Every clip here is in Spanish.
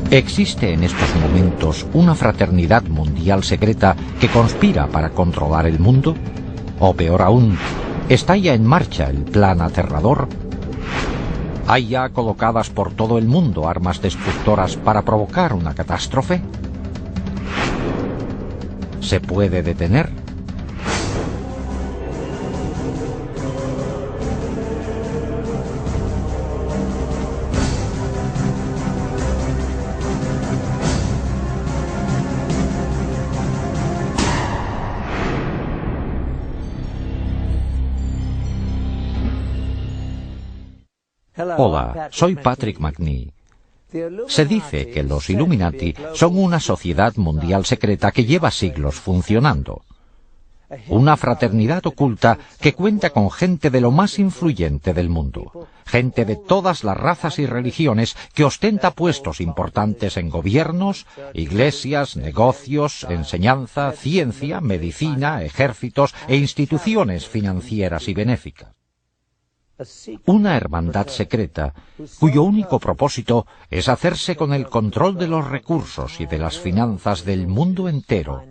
¿Existe en estos momentos una fraternidad mundial secreta que conspira para controlar el mundo? O peor aún, ¿está ya en marcha el plan aterrador? ¿Hay ya colocadas por todo el mundo armas destructoras para provocar una catástrofe? ¿Se puede detener? Hola, soy Patrick McNee. Se dice que los Illuminati son una sociedad mundial secreta que lleva siglos funcionando. Una fraternidad oculta que cuenta con gente de lo más influyente del mundo. Gente de todas las razas y religiones que ostenta puestos importantes en gobiernos, iglesias, negocios, enseñanza, ciencia, medicina, ejércitos e instituciones financieras y benéficas. Una hermandad secreta cuyo único propósito es hacerse con el control de los recursos y de las finanzas del mundo entero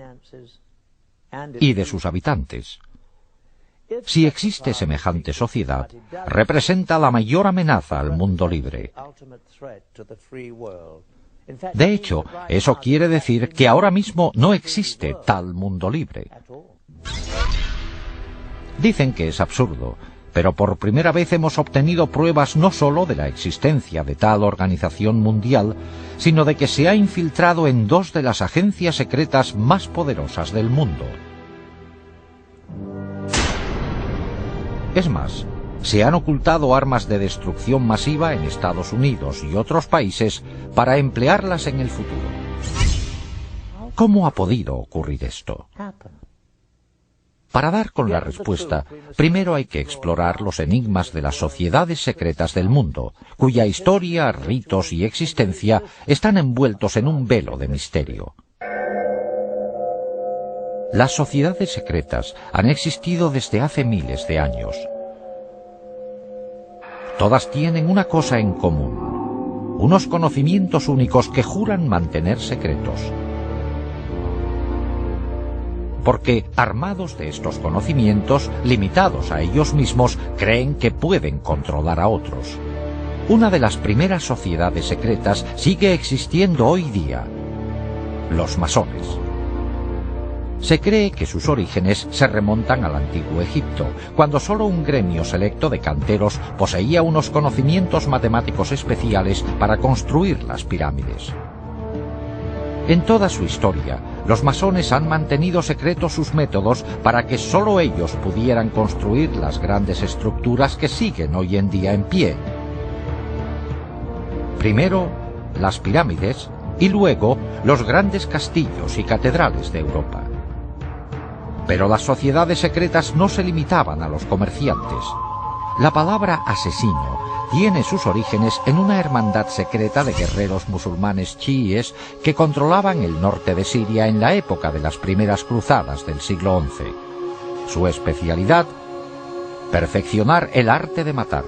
y de sus habitantes. Si existe semejante sociedad, representa la mayor amenaza al mundo libre. De hecho, eso quiere decir que ahora mismo no existe tal mundo libre. Dicen que es absurdo, pero por primera vez hemos obtenido pruebas no solo de la existencia de tal organización mundial, sino de que se ha infiltrado en dos de las agencias secretas más poderosas del mundo. Es más, se han ocultado armas de destrucción masiva en Estados Unidos y otros países para emplearlas en el futuro. ¿Cómo ha podido ocurrir esto? Para dar con la respuesta, primero hay que explorar los enigmas de las sociedades secretas del mundo, cuya historia, ritos y existencia están envueltos en un velo de misterio. Las sociedades secretas han existido desde hace miles de años. Todas tienen una cosa en común: unos conocimientos únicos que juran mantener secretos. Porque, armados de estos conocimientos, limitados a ellos mismos, creen que pueden controlar a otros. Una de las primeras sociedades secretas sigue existiendo hoy día: los masones. Se cree que sus orígenes se remontan al antiguo Egipto, cuando solo un gremio selecto de canteros poseía unos conocimientos matemáticos especiales para construir las pirámides. En toda su historia, los masones han mantenido secretos sus métodos para que solo ellos pudieran construir las grandes estructuras que siguen hoy en día en pie. Primero, las pirámides, y luego los grandes castillos y catedrales de Europa. Pero las sociedades secretas no se limitaban a los comerciantes. La palabra asesino tiene sus orígenes en una hermandad secreta de guerreros musulmanes chiíes que controlaban el norte de Siria en la época de las primeras cruzadas del siglo XI. Su especialidad: perfeccionar el arte de matar.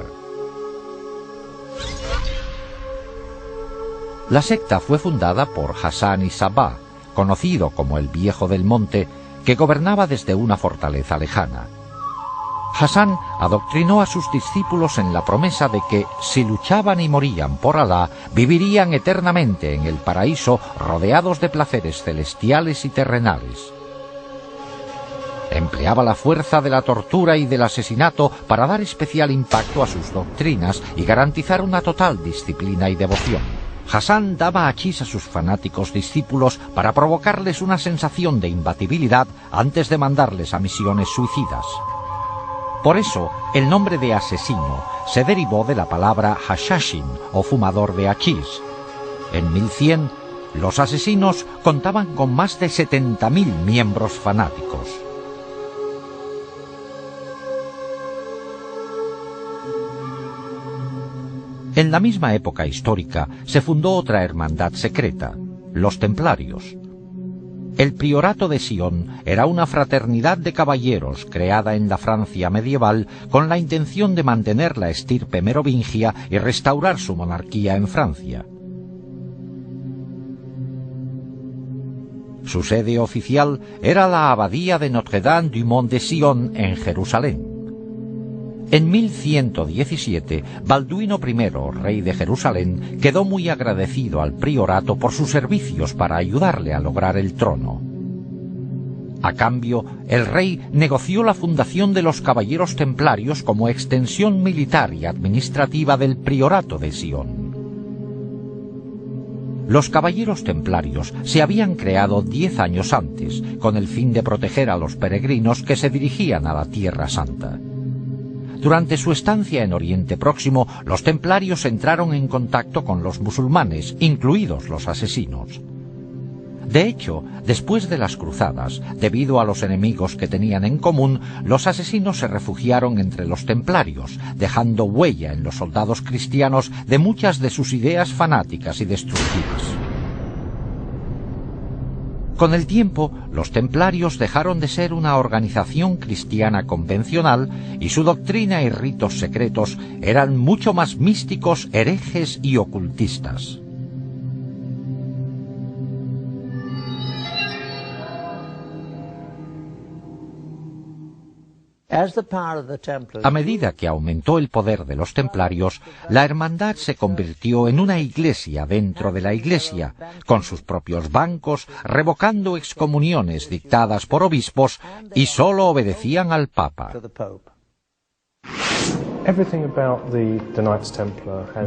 La secta fue fundada por Hassan y Sabah, conocido como el Viejo del Monte, que gobernaba desde una fortaleza lejana. Hassan adoctrinó a sus discípulos en la promesa de que, si luchaban y morían por Alá, vivirían eternamente en el paraíso rodeados de placeres celestiales y terrenales. Empleaba la fuerza de la tortura y del asesinato para dar especial impacto a sus doctrinas y garantizar una total disciplina y devoción. Hassan daba hachís a sus fanáticos discípulos para provocarles una sensación de imbatibilidad antes de mandarles a misiones suicidas. Por eso, el nombre de asesino se derivó de la palabra hashashin, o fumador de hachís. En 1100, los asesinos contaban con más de 70.000 miembros fanáticos. En la misma época histórica se fundó otra hermandad secreta, los Templarios. El priorato de Sion era una fraternidad de caballeros creada en la Francia medieval con la intención de mantener la estirpe merovingia y restaurar su monarquía en Francia. Su sede oficial era la abadía de Notre-Dame du Mont de Sion en Jerusalén. En 1117, Balduino I, rey de Jerusalén, quedó muy agradecido al priorato por sus servicios para ayudarle a lograr el trono. A cambio, el rey negoció la fundación de los Caballeros Templarios como extensión militar y administrativa del priorato de Sion. Los Caballeros Templarios se habían creado 10 años antes, con el fin de proteger a los peregrinos que se dirigían a la Tierra Santa. Durante su estancia en Oriente Próximo, los templarios entraron en contacto con los musulmanes, incluidos los asesinos. De hecho, después de las cruzadas, debido a los enemigos que tenían en común, los asesinos se refugiaron entre los templarios, dejando huella en los soldados cristianos de muchas de sus ideas fanáticas y destructivas. Con el tiempo, los templarios dejaron de ser una organización cristiana convencional y su doctrina y ritos secretos eran mucho más místicos, herejes y ocultistas. A medida que aumentó el poder de los templarios, la hermandad se convirtió en una iglesia dentro de la iglesia, con sus propios bancos, revocando excomuniones dictadas por obispos y solo obedecían al Papa.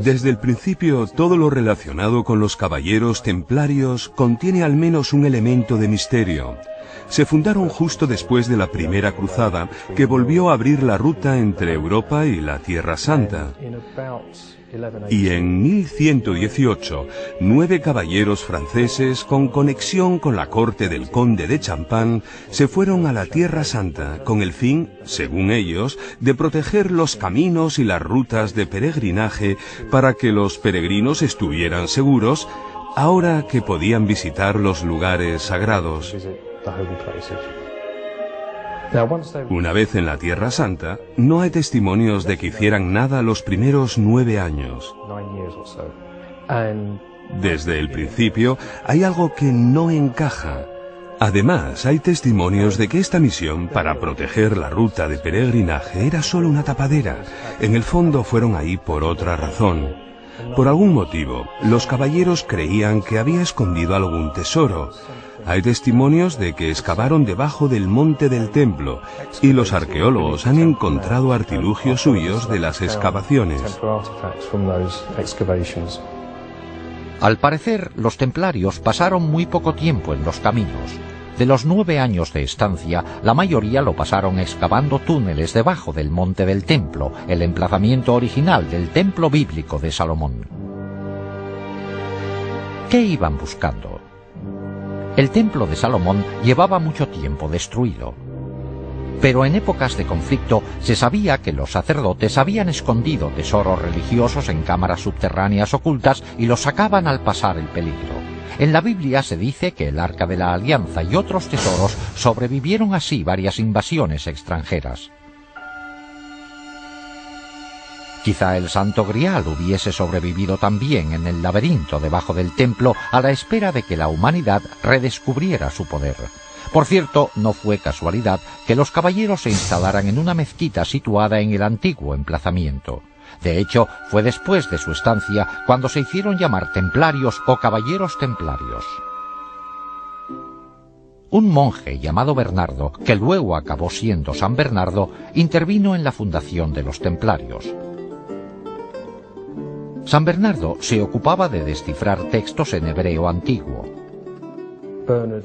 Desde el principio, todo lo relacionado con los caballeros templarios contiene al menos un elemento de misterio. Se fundaron justo después de la Primera Cruzada, que volvió a abrir la ruta entre Europa y la Tierra Santa. Y en 1118, 9 caballeros franceses con conexión con la corte del conde de Champagne se fueron a la Tierra Santa con el fin, según ellos, de proteger los caminos y las rutas de peregrinaje para que los peregrinos estuvieran seguros ahora que podían visitar los lugares sagrados. Una vez en la Tierra Santa, no hay testimonios de que hicieran nada los primeros 9 años. Desde el principio, hay algo que no encaja. Además, hay testimonios de que esta misión para proteger la ruta de peregrinaje era solo una tapadera. En el fondo fueron ahí por otra razón. Por algún motivo, los caballeros creían que había escondido algún tesoro. Hay testimonios de que excavaron debajo del monte del templo y los arqueólogos han encontrado artilugios suyos de las excavaciones. Al parecer, los templarios pasaron muy poco tiempo en los caminos. De los 9 años de estancia, la mayoría lo pasaron excavando túneles debajo del monte del templo, el emplazamiento original del templo bíblico de Salomón. ¿Qué iban buscando? El templo de Salomón llevaba mucho tiempo destruido. Pero en épocas de conflicto se sabía que los sacerdotes habían escondido tesoros religiosos en cámaras subterráneas ocultas y los sacaban al pasar el peligro. En la Biblia se dice que el Arca de la Alianza y otros tesoros sobrevivieron así varias invasiones extranjeras. Quizá el Santo Grial hubiese sobrevivido también en el laberinto debajo del templo a la espera de que la humanidad redescubriera su poder. Por cierto, no fue casualidad que los caballeros se instalaran en una mezquita situada en el antiguo emplazamiento. De hecho, fue después de su estancia cuando se hicieron llamar templarios o caballeros templarios. Un monje llamado Bernardo, que luego acabó siendo San Bernardo, intervino en la fundación de los templarios. San Bernardo se ocupaba de descifrar textos en hebreo antiguo.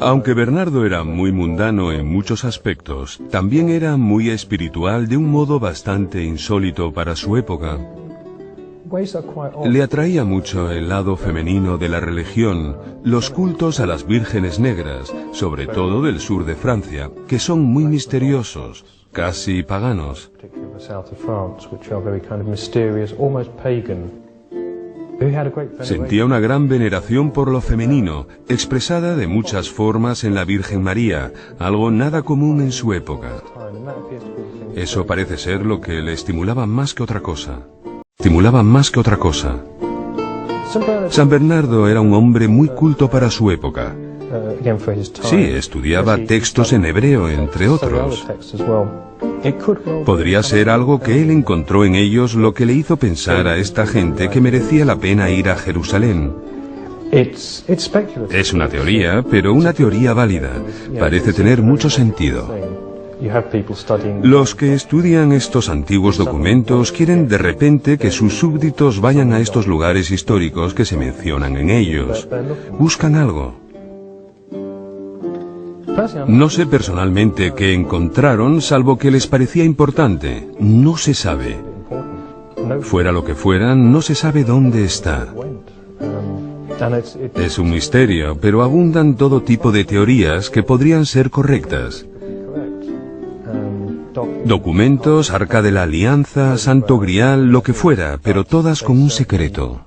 Aunque Bernardo era muy mundano en muchos aspectos, también era muy espiritual de un modo bastante insólito para su época. Le atraía mucho el lado femenino de la religión, los cultos a las vírgenes negras, sobre todo del sur de Francia, que son muy misteriosos, casi paganos. Sentía una gran veneración por lo femenino, expresada de muchas formas en la Virgen María, algo nada común en su época. Eso parece ser lo que le estimulaba más que otra cosa. San Bernardo era un hombre muy culto para su época. Sí, estudiaba textos en hebreo, entre otros. Podría ser algo que él encontró en ellos lo que le hizo pensar a esta gente que merecía la pena ir a Jerusalén. Es una teoría, pero una teoría válida. Parece tener mucho sentido. Los que estudian estos antiguos documentos quieren de repente que sus súbditos vayan a estos lugares históricos que se mencionan en ellos. Buscan algo. No sé personalmente qué encontraron, salvo que les parecía importante. No se sabe. Fuera lo que fuera, no se sabe dónde está. Es un misterio, pero abundan todo tipo de teorías que podrían ser correctas. Documentos, Arca de la Alianza, Santo Grial, lo que fuera, pero todas con un secreto.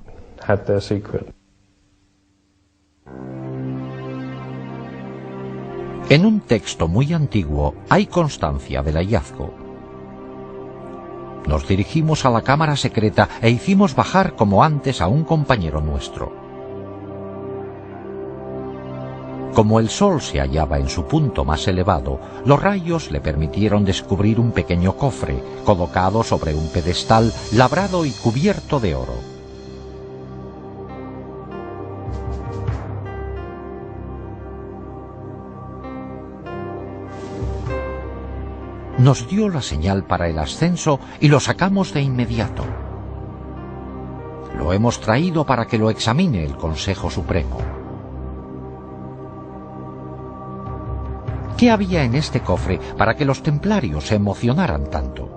En un texto muy antiguo hay constancia del hallazgo. Nos dirigimos a la cámara secreta e hicimos bajar como antes a un compañero nuestro. Como el sol se hallaba en su punto más elevado, los rayos le permitieron descubrir un pequeño cofre, colocado sobre un pedestal labrado y cubierto de oro. Nos dio la señal para el ascenso y lo sacamos de inmediato. Lo hemos traído para que lo examine el Consejo Supremo. ¿Qué había en este cofre para que los templarios se emocionaran tanto?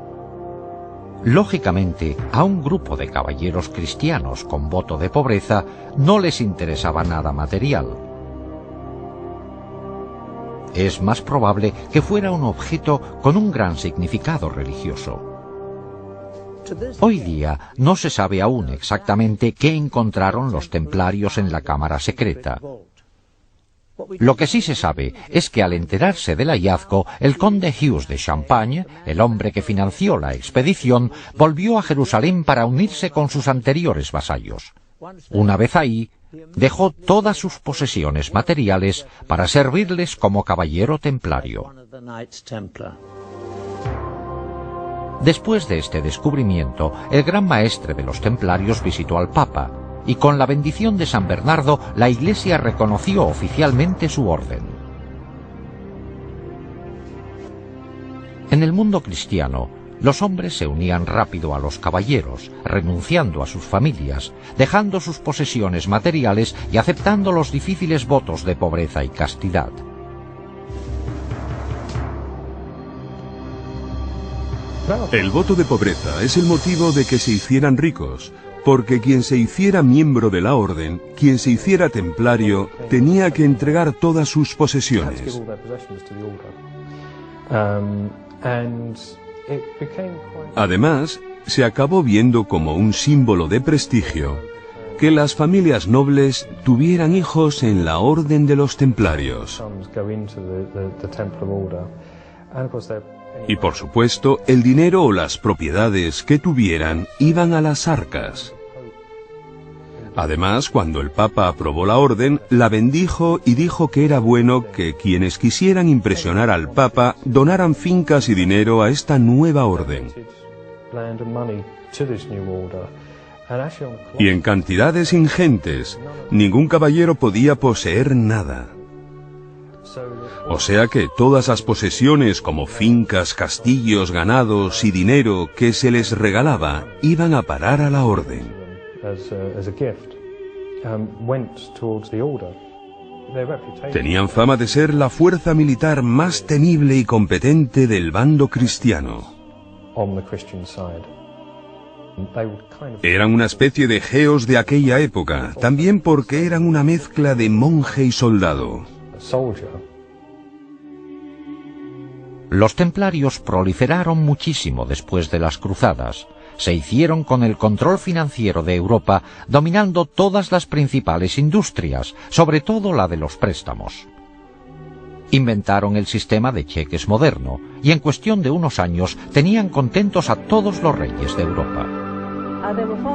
Lógicamente, a un grupo de caballeros cristianos con voto de pobreza no les interesaba nada material. Es más probable que fuera un objeto con un gran significado religioso. Hoy día no se sabe aún exactamente qué encontraron los templarios en la cámara secreta. Lo que sí se sabe es que al enterarse del hallazgo, el conde Hughes de Champagne, el hombre que financió la expedición, volvió a Jerusalén para unirse con sus anteriores vasallos. Una vez ahí, dejó todas sus posesiones materiales para servirles como caballero templario. Después de este descubrimiento, el gran maestre de los templarios visitó al Papa, y con la bendición de San Bernardo la Iglesia reconoció oficialmente su orden. En el mundo cristiano, los hombres se unían rápido a los caballeros, renunciando a sus familias, dejando sus posesiones materiales y aceptando los difíciles votos de pobreza y castidad. El voto de pobreza es el motivo de que se hicieran ricos, porque quien se hiciera miembro de la orden, quien se hiciera templario, tenía que entregar todas sus posesiones. Además, se acabó viendo como un símbolo de prestigio que las familias nobles tuvieran hijos en la orden de los templarios. Y por supuesto, el dinero o las propiedades que tuvieran iban a las arcas. Además, cuando el Papa aprobó la orden, la bendijo y dijo que era bueno que quienes quisieran impresionar al Papa donaran fincas y dinero a esta nueva orden. Y en cantidades ingentes, ningún caballero podía poseer nada. O sea que todas las posesiones como fincas, castillos, ganados y dinero que se les regalaba iban a parar a la orden. Tenían fama de ser la fuerza militar más temible y competente del bando cristiano. Eran una especie de geos de aquella época, también porque eran una mezcla de monje y soldado. Los templarios proliferaron muchísimo después de las cruzadas. Se hicieron con el control financiero de Europa, dominando todas las principales industrias, sobre todo la de los préstamos. Inventaron el sistema de cheques moderno, y en cuestión de unos años tenían contentos a todos los reyes de Europa.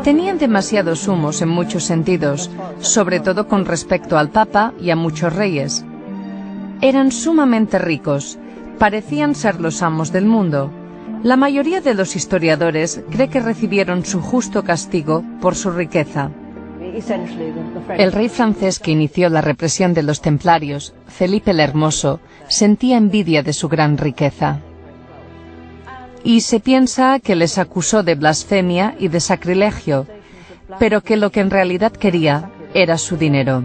Tenían demasiados humos en muchos sentidos, sobre todo con respecto al Papa y a muchos reyes. Eran sumamente ricos, parecían ser los amos del mundo. La mayoría de los historiadores cree que recibieron su justo castigo por su riqueza. El rey francés que inició la represión de los templarios, Felipe el Hermoso, sentía envidia de su gran riqueza. Y se piensa que les acusó de blasfemia y de sacrilegio, pero que lo que en realidad quería era su dinero.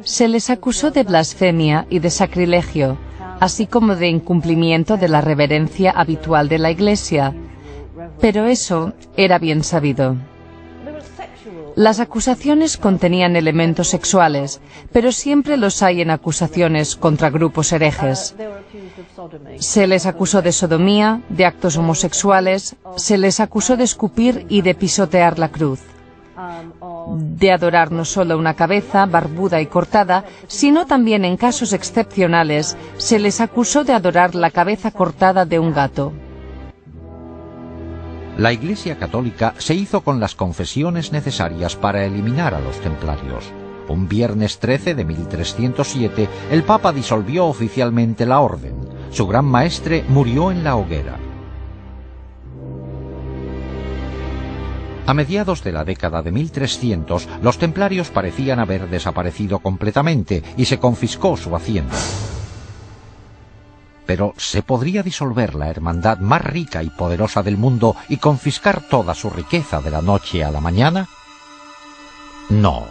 Se les acusó de blasfemia y de sacrilegio, así como de incumplimiento de la reverencia habitual de la Iglesia, pero eso era bien sabido. Las acusaciones contenían elementos sexuales, pero siempre los hay en acusaciones contra grupos herejes. Se les acusó de sodomía, de actos homosexuales, se les acusó de escupir y de pisotear la cruz, de adorar no solo una cabeza barbuda y cortada, sino también en casos excepcionales se les acusó de adorar la cabeza cortada de un gato. La Iglesia Católica se hizo con las confesiones necesarias para eliminar a los templarios. Un viernes 13 de 1307, el Papa disolvió oficialmente la orden. Su gran maestre murió en la hoguera. A mediados de la década de 1300, los templarios parecían haber desaparecido completamente y se confiscó su hacienda. Pero ¿se podría disolver la hermandad más rica y poderosa del mundo y confiscar toda su riqueza de la noche a la mañana? No.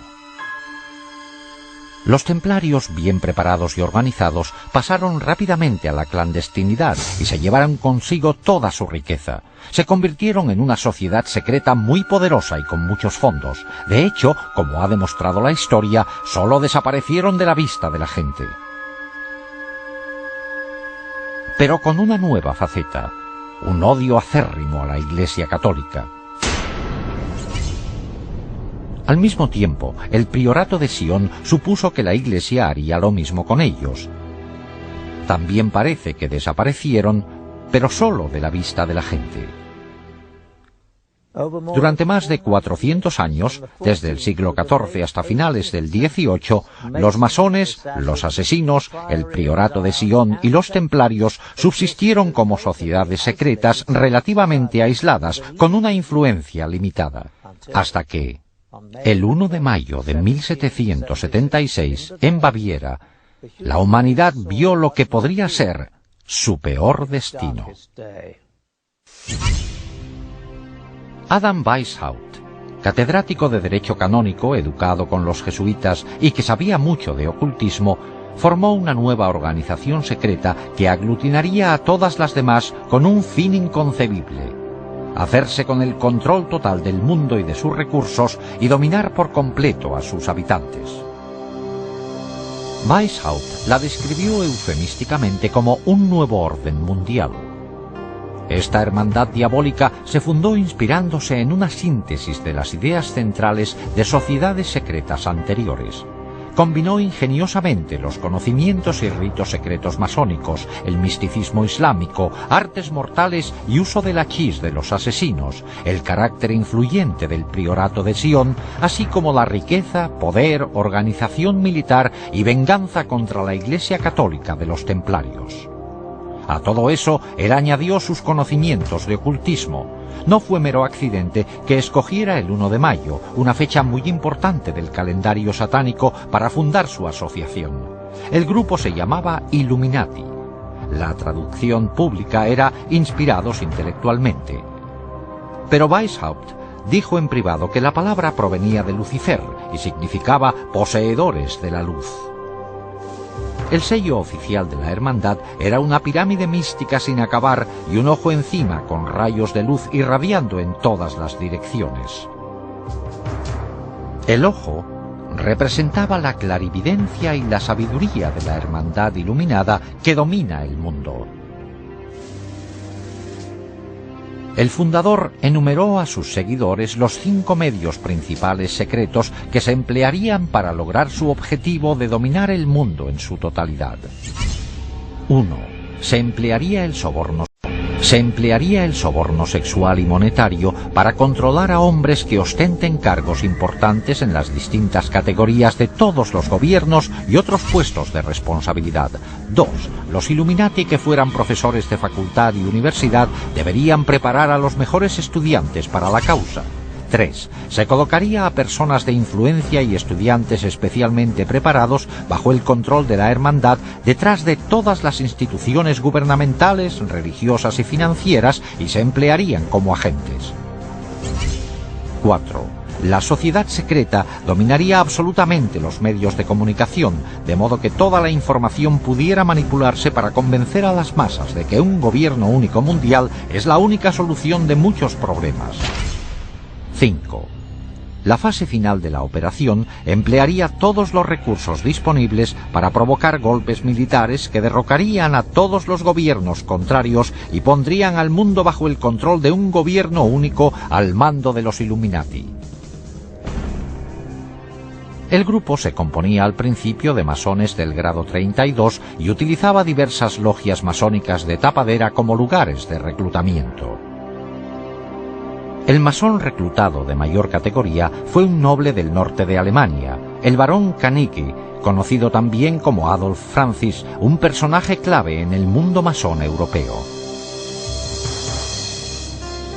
Los templarios, bien preparados y organizados, pasaron rápidamente a la clandestinidad y se llevaron consigo toda su riqueza. Se convirtieron en una sociedad secreta muy poderosa y con muchos fondos. De hecho, como ha demostrado la historia, solo desaparecieron de la vista de la gente. Pero con una nueva faceta, un odio acérrimo a la Iglesia Católica. Al mismo tiempo, el priorato de Sion supuso que la Iglesia haría lo mismo con ellos. También parece que desaparecieron, pero solo de la vista de la gente. Durante más de 400 años, desde el siglo XIV hasta finales del XVIII, los masones, los asesinos, el priorato de Sion y los templarios subsistieron como sociedades secretas relativamente aisladas, con una influencia limitada, hasta que, el 1 de mayo de 1776, en Baviera, la humanidad vio lo que podría ser su peor destino. Adam Weishaupt, catedrático de Derecho Canónico, educado con los jesuitas y que sabía mucho de ocultismo, formó una nueva organización secreta que aglutinaría a todas las demás con un fin inconcebible: hacerse con el control total del mundo y de sus recursos y dominar por completo a sus habitantes. Weishaupt la describió eufemísticamente como un nuevo orden mundial. Esta hermandad diabólica se fundó inspirándose en una síntesis de las ideas centrales de sociedades secretas anteriores. Combinó ingeniosamente los conocimientos y ritos secretos masónicos, el misticismo islámico, artes mortales y uso del hachís de los asesinos, el carácter influyente del priorato de Sion, así como la riqueza, poder, organización militar y venganza contra la Iglesia Católica de los templarios. A todo eso, él añadió sus conocimientos de ocultismo. No fue mero accidente que escogiera el 1 de mayo, una fecha muy importante del calendario satánico, para fundar su asociación. El grupo se llamaba Illuminati. La traducción pública era inspirados intelectualmente. Pero Weishaupt dijo en privado que la palabra provenía de Lucifer y significaba poseedores de la luz. El sello oficial de la hermandad era una pirámide mística sin acabar y un ojo encima con rayos de luz irradiando en todas las direcciones. El ojo representaba la clarividencia y la sabiduría de la hermandad iluminada que domina el mundo. El fundador enumeró a sus seguidores los 5 medios principales secretos que se emplearían para lograr su objetivo de dominar el mundo en su totalidad. 1. Se emplearía el soborno. Se emplearía el soborno sexual y monetario para controlar a hombres que ostenten cargos importantes en las distintas categorías de todos los gobiernos y otros puestos de responsabilidad. 2. Los Illuminati que fueran profesores de facultad y universidad deberían preparar a los mejores estudiantes para la causa. 3. Se colocaría a personas de influencia y estudiantes especialmente preparados bajo el control de la hermandad detrás de todas las instituciones gubernamentales, religiosas y financieras y se emplearían como agentes. 4. La sociedad secreta dominaría absolutamente los medios de comunicación, de modo que toda la información pudiera manipularse para convencer a las masas de que un gobierno único mundial es la única solución de muchos problemas. 5. La fase final de la operación emplearía todos los recursos disponibles para provocar golpes militares que derrocarían a todos los gobiernos contrarios y pondrían al mundo bajo el control de un gobierno único al mando de los Illuminati. El grupo se componía al principio de masones del grado 32 y utilizaba diversas logias masónicas de tapadera como lugares de reclutamiento. El masón reclutado de mayor categoría fue un noble del norte de Alemania, el barón Kanicki, conocido también como Adolf Francis, un personaje clave en el mundo masón europeo.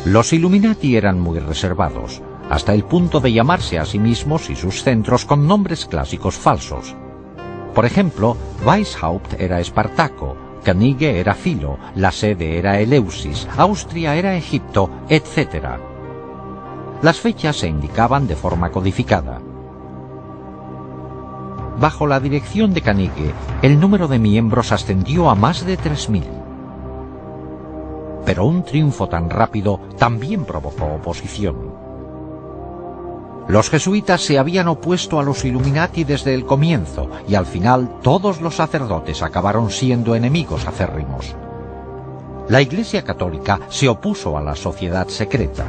Los Illuminati eran muy reservados, hasta el punto de llamarse a sí mismos y sus centros con nombres clásicos falsos. Por ejemplo, Weishaupt era Espartaco, Kanicki era Filo, la sede era Eleusis, Austria era Egipto, etc. Las fechas se indicaban de forma codificada. Bajo la dirección de Kanicki, el número de miembros ascendió a más de 3000. Pero un triunfo tan rápido también provocó oposición. Los jesuitas se habían opuesto a los Illuminati desde el comienzo y al final todos los sacerdotes acabaron siendo enemigos acérrimos. La Iglesia Católica se opuso a la sociedad secreta.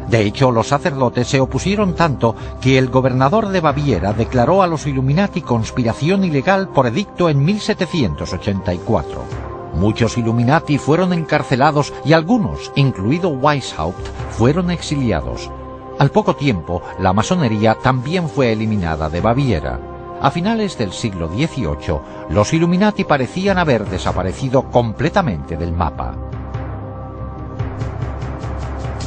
De hecho, los sacerdotes se opusieron tanto que el gobernador de Baviera declaró a los Illuminati conspiración ilegal por edicto en 1784. Muchos Illuminati fueron encarcelados y algunos, incluido Weishaupt, fueron exiliados. Al poco tiempo, la masonería también fue eliminada de Baviera. A finales del siglo XVIII, los Illuminati parecían haber desaparecido completamente del mapa.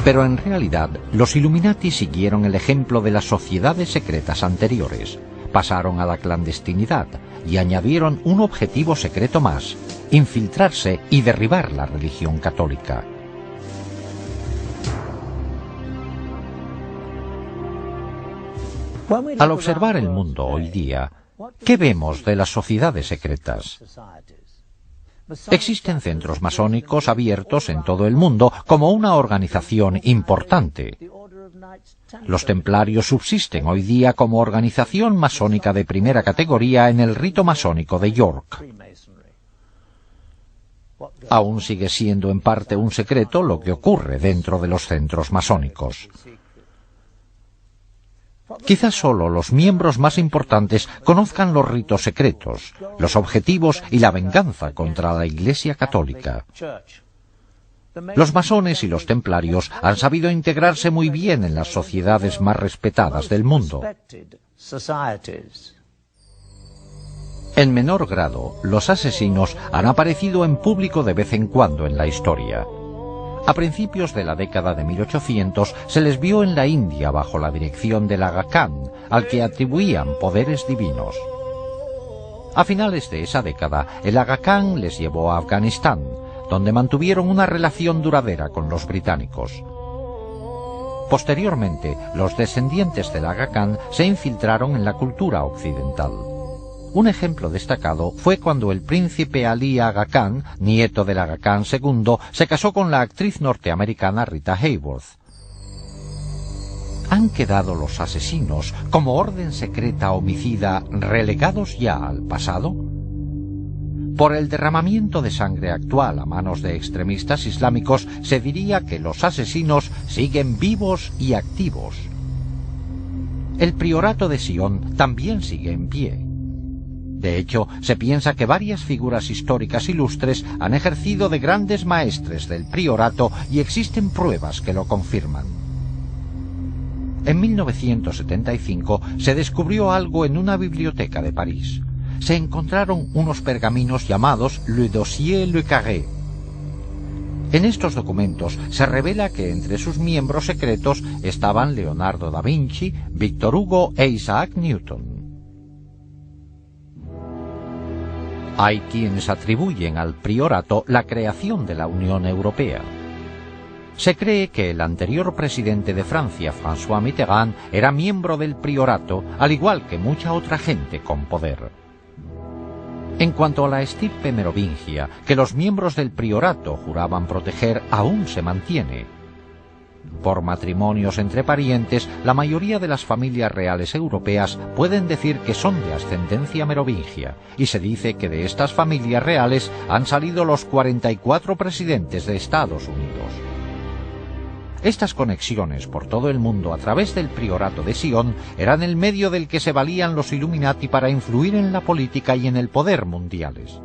Pero en realidad, los Illuminati siguieron el ejemplo de las sociedades secretas anteriores. Pasaron a la clandestinidad y añadieron un objetivo secreto más: infiltrarse y derribar la religión católica. Al observar el mundo hoy día, ¿qué vemos de las sociedades secretas? Existen centros masónicos abiertos en todo el mundo como una organización importante. Los templarios subsisten hoy día como organización masónica de primera categoría en el rito masónico de York. Aún sigue siendo en parte un secreto lo que ocurre dentro de los centros masónicos. Quizás solo los miembros más importantes conozcan los ritos secretos, los objetivos y la venganza contra la Iglesia Católica. Los masones y los templarios han sabido integrarse muy bien en las sociedades más respetadas del mundo. En menor grado, los asesinos han aparecido en público de vez en cuando en la historia. A principios de la década de 1800 se les vio en la India bajo la dirección del Aga Khan, al que atribuían poderes divinos. A finales de esa década, el Aga Khan les llevó a Afganistán, donde mantuvieron una relación duradera con los británicos. Posteriormente, los descendientes del Aga Khan se infiltraron en la cultura occidental. Un ejemplo destacado fue cuando el príncipe Ali Aga Khan, nieto del Aga Khan II, se casó con la actriz norteamericana Rita Hayworth. ¿Han quedado los asesinos, como orden secreta homicida, relegados ya al pasado? Por el derramamiento de sangre actual a manos de extremistas islámicos, se diría que los asesinos siguen vivos y activos. El priorato de Sion también sigue en pie. De hecho, se piensa que varias figuras históricas ilustres han ejercido de grandes maestres del priorato y existen pruebas que lo confirman. En 1975 se descubrió algo en una biblioteca de París. Se encontraron unos pergaminos llamados Le Dossier Le Carré. En estos documentos se revela que entre sus miembros secretos estaban Leonardo da Vinci, Víctor Hugo e Isaac Newton. Hay quienes atribuyen al priorato la creación de la Unión Europea. Se cree que el anterior presidente de Francia, François Mitterrand, era miembro del priorato, al igual que mucha otra gente con poder. En cuanto a la estirpe merovingia, que los miembros del priorato juraban proteger, aún se mantiene. Por matrimonios entre parientes, la mayoría de las familias reales europeas pueden decir que son de ascendencia merovingia, y se dice que de estas familias reales han salido los 44 presidentes de Estados Unidos. Estas conexiones por todo el mundo a través del priorato de Sion eran el medio del que se valían los Illuminati para influir en la política y en el poder mundiales.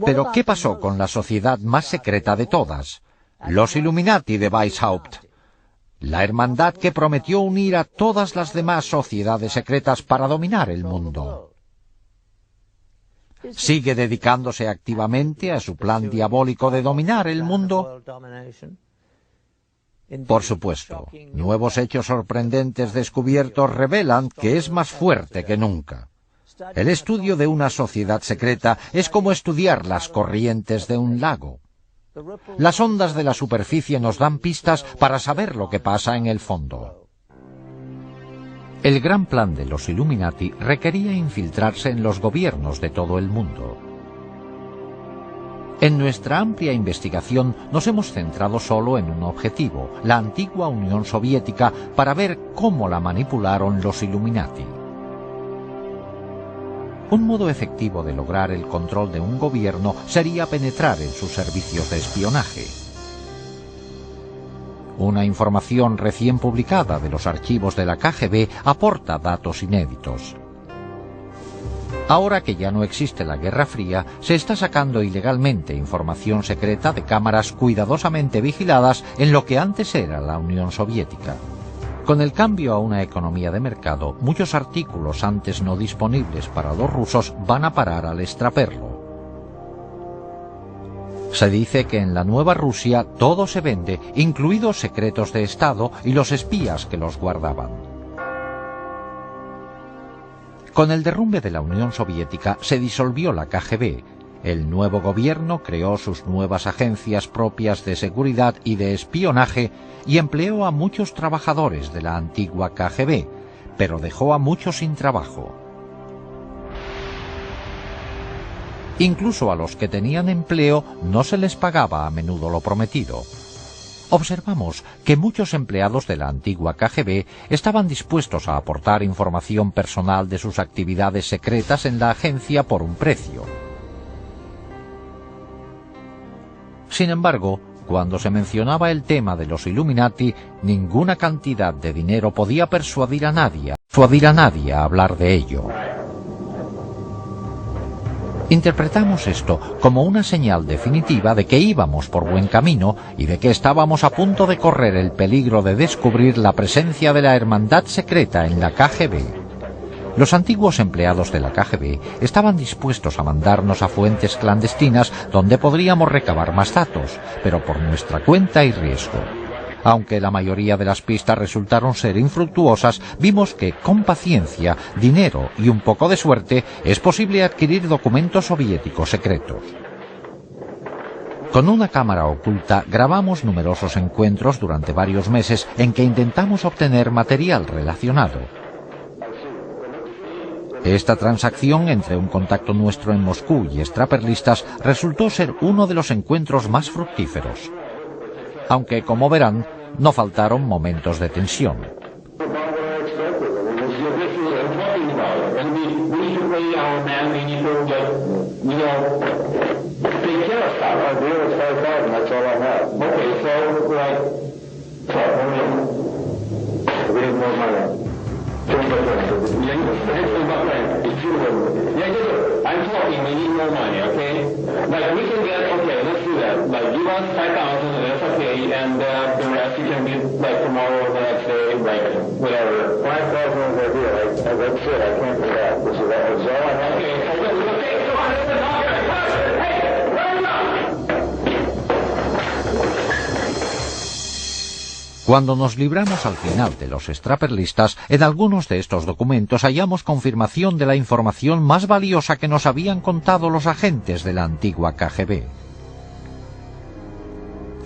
Pero ¿qué pasó con la sociedad más secreta de todas? Los Illuminati de Weishaupt. La hermandad que prometió unir a todas las demás sociedades secretas para dominar el mundo. ¿Sigue dedicándose activamente a su plan diabólico de dominar el mundo? Por supuesto, nuevos hechos sorprendentes descubiertos revelan que es más fuerte que nunca. El estudio de una sociedad secreta es como estudiar las corrientes de un lago. Las ondas de la superficie nos dan pistas para saber lo que pasa en el fondo. El gran plan de los Illuminati requería infiltrarse en los gobiernos de todo el mundo. En nuestra amplia investigación nos hemos centrado solo en un objetivo, la antigua Unión Soviética, para ver cómo la manipularon los Illuminati. Un modo efectivo de lograr el control de un gobierno sería penetrar en sus servicios de espionaje. Una información recién publicada de los archivos de la KGB aporta datos inéditos. Ahora que ya no existe la Guerra Fría, se está sacando ilegalmente información secreta de cámaras cuidadosamente vigiladas en lo que antes era la Unión Soviética. Con el cambio a una economía de mercado, muchos artículos antes no disponibles para los rusos van a parar al extraperlo. Se dice que en la nueva Rusia todo se vende, incluidos secretos de Estado y los espías que los guardaban. Con el derrumbe de la Unión Soviética se disolvió la KGB. El nuevo gobierno creó sus nuevas agencias propias de seguridad y de espionaje y empleó a muchos trabajadores de la antigua KGB, pero dejó a muchos sin trabajo. Incluso a los que tenían empleo no se les pagaba a menudo lo prometido. Observamos que muchos empleados de la antigua KGB estaban dispuestos a aportar información personal de sus actividades secretas en la agencia por un precio. Sin embargo, cuando se mencionaba el tema de los Illuminati, ninguna cantidad de dinero podía persuadir a nadie a hablar de ello. Interpretamos esto como una señal definitiva de que íbamos por buen camino y de que estábamos a punto de correr el peligro de descubrir la presencia de la hermandad secreta en la KGB. Los antiguos empleados de la KGB estaban dispuestos a mandarnos a fuentes clandestinas donde podríamos recabar más datos, pero por nuestra cuenta y riesgo. Aunque la mayoría de las pistas resultaron ser infructuosas, vimos que con paciencia, dinero y un poco de suerte es posible adquirir documentos soviéticos secretos. Con una cámara oculta grabamos numerosos encuentros durante varios meses en que intentamos obtener material relacionado. Esta transacción entre un contacto nuestro en Moscú y extraperlistas resultó ser uno de los encuentros más fructíferos. Aunque, como verán, no faltaron momentos de tensión. Cuando nos libramos al final de los extraperlistas, en algunos de estos documentos hallamos confirmación de la información más valiosa que nos habían contado los agentes de la antigua KGB.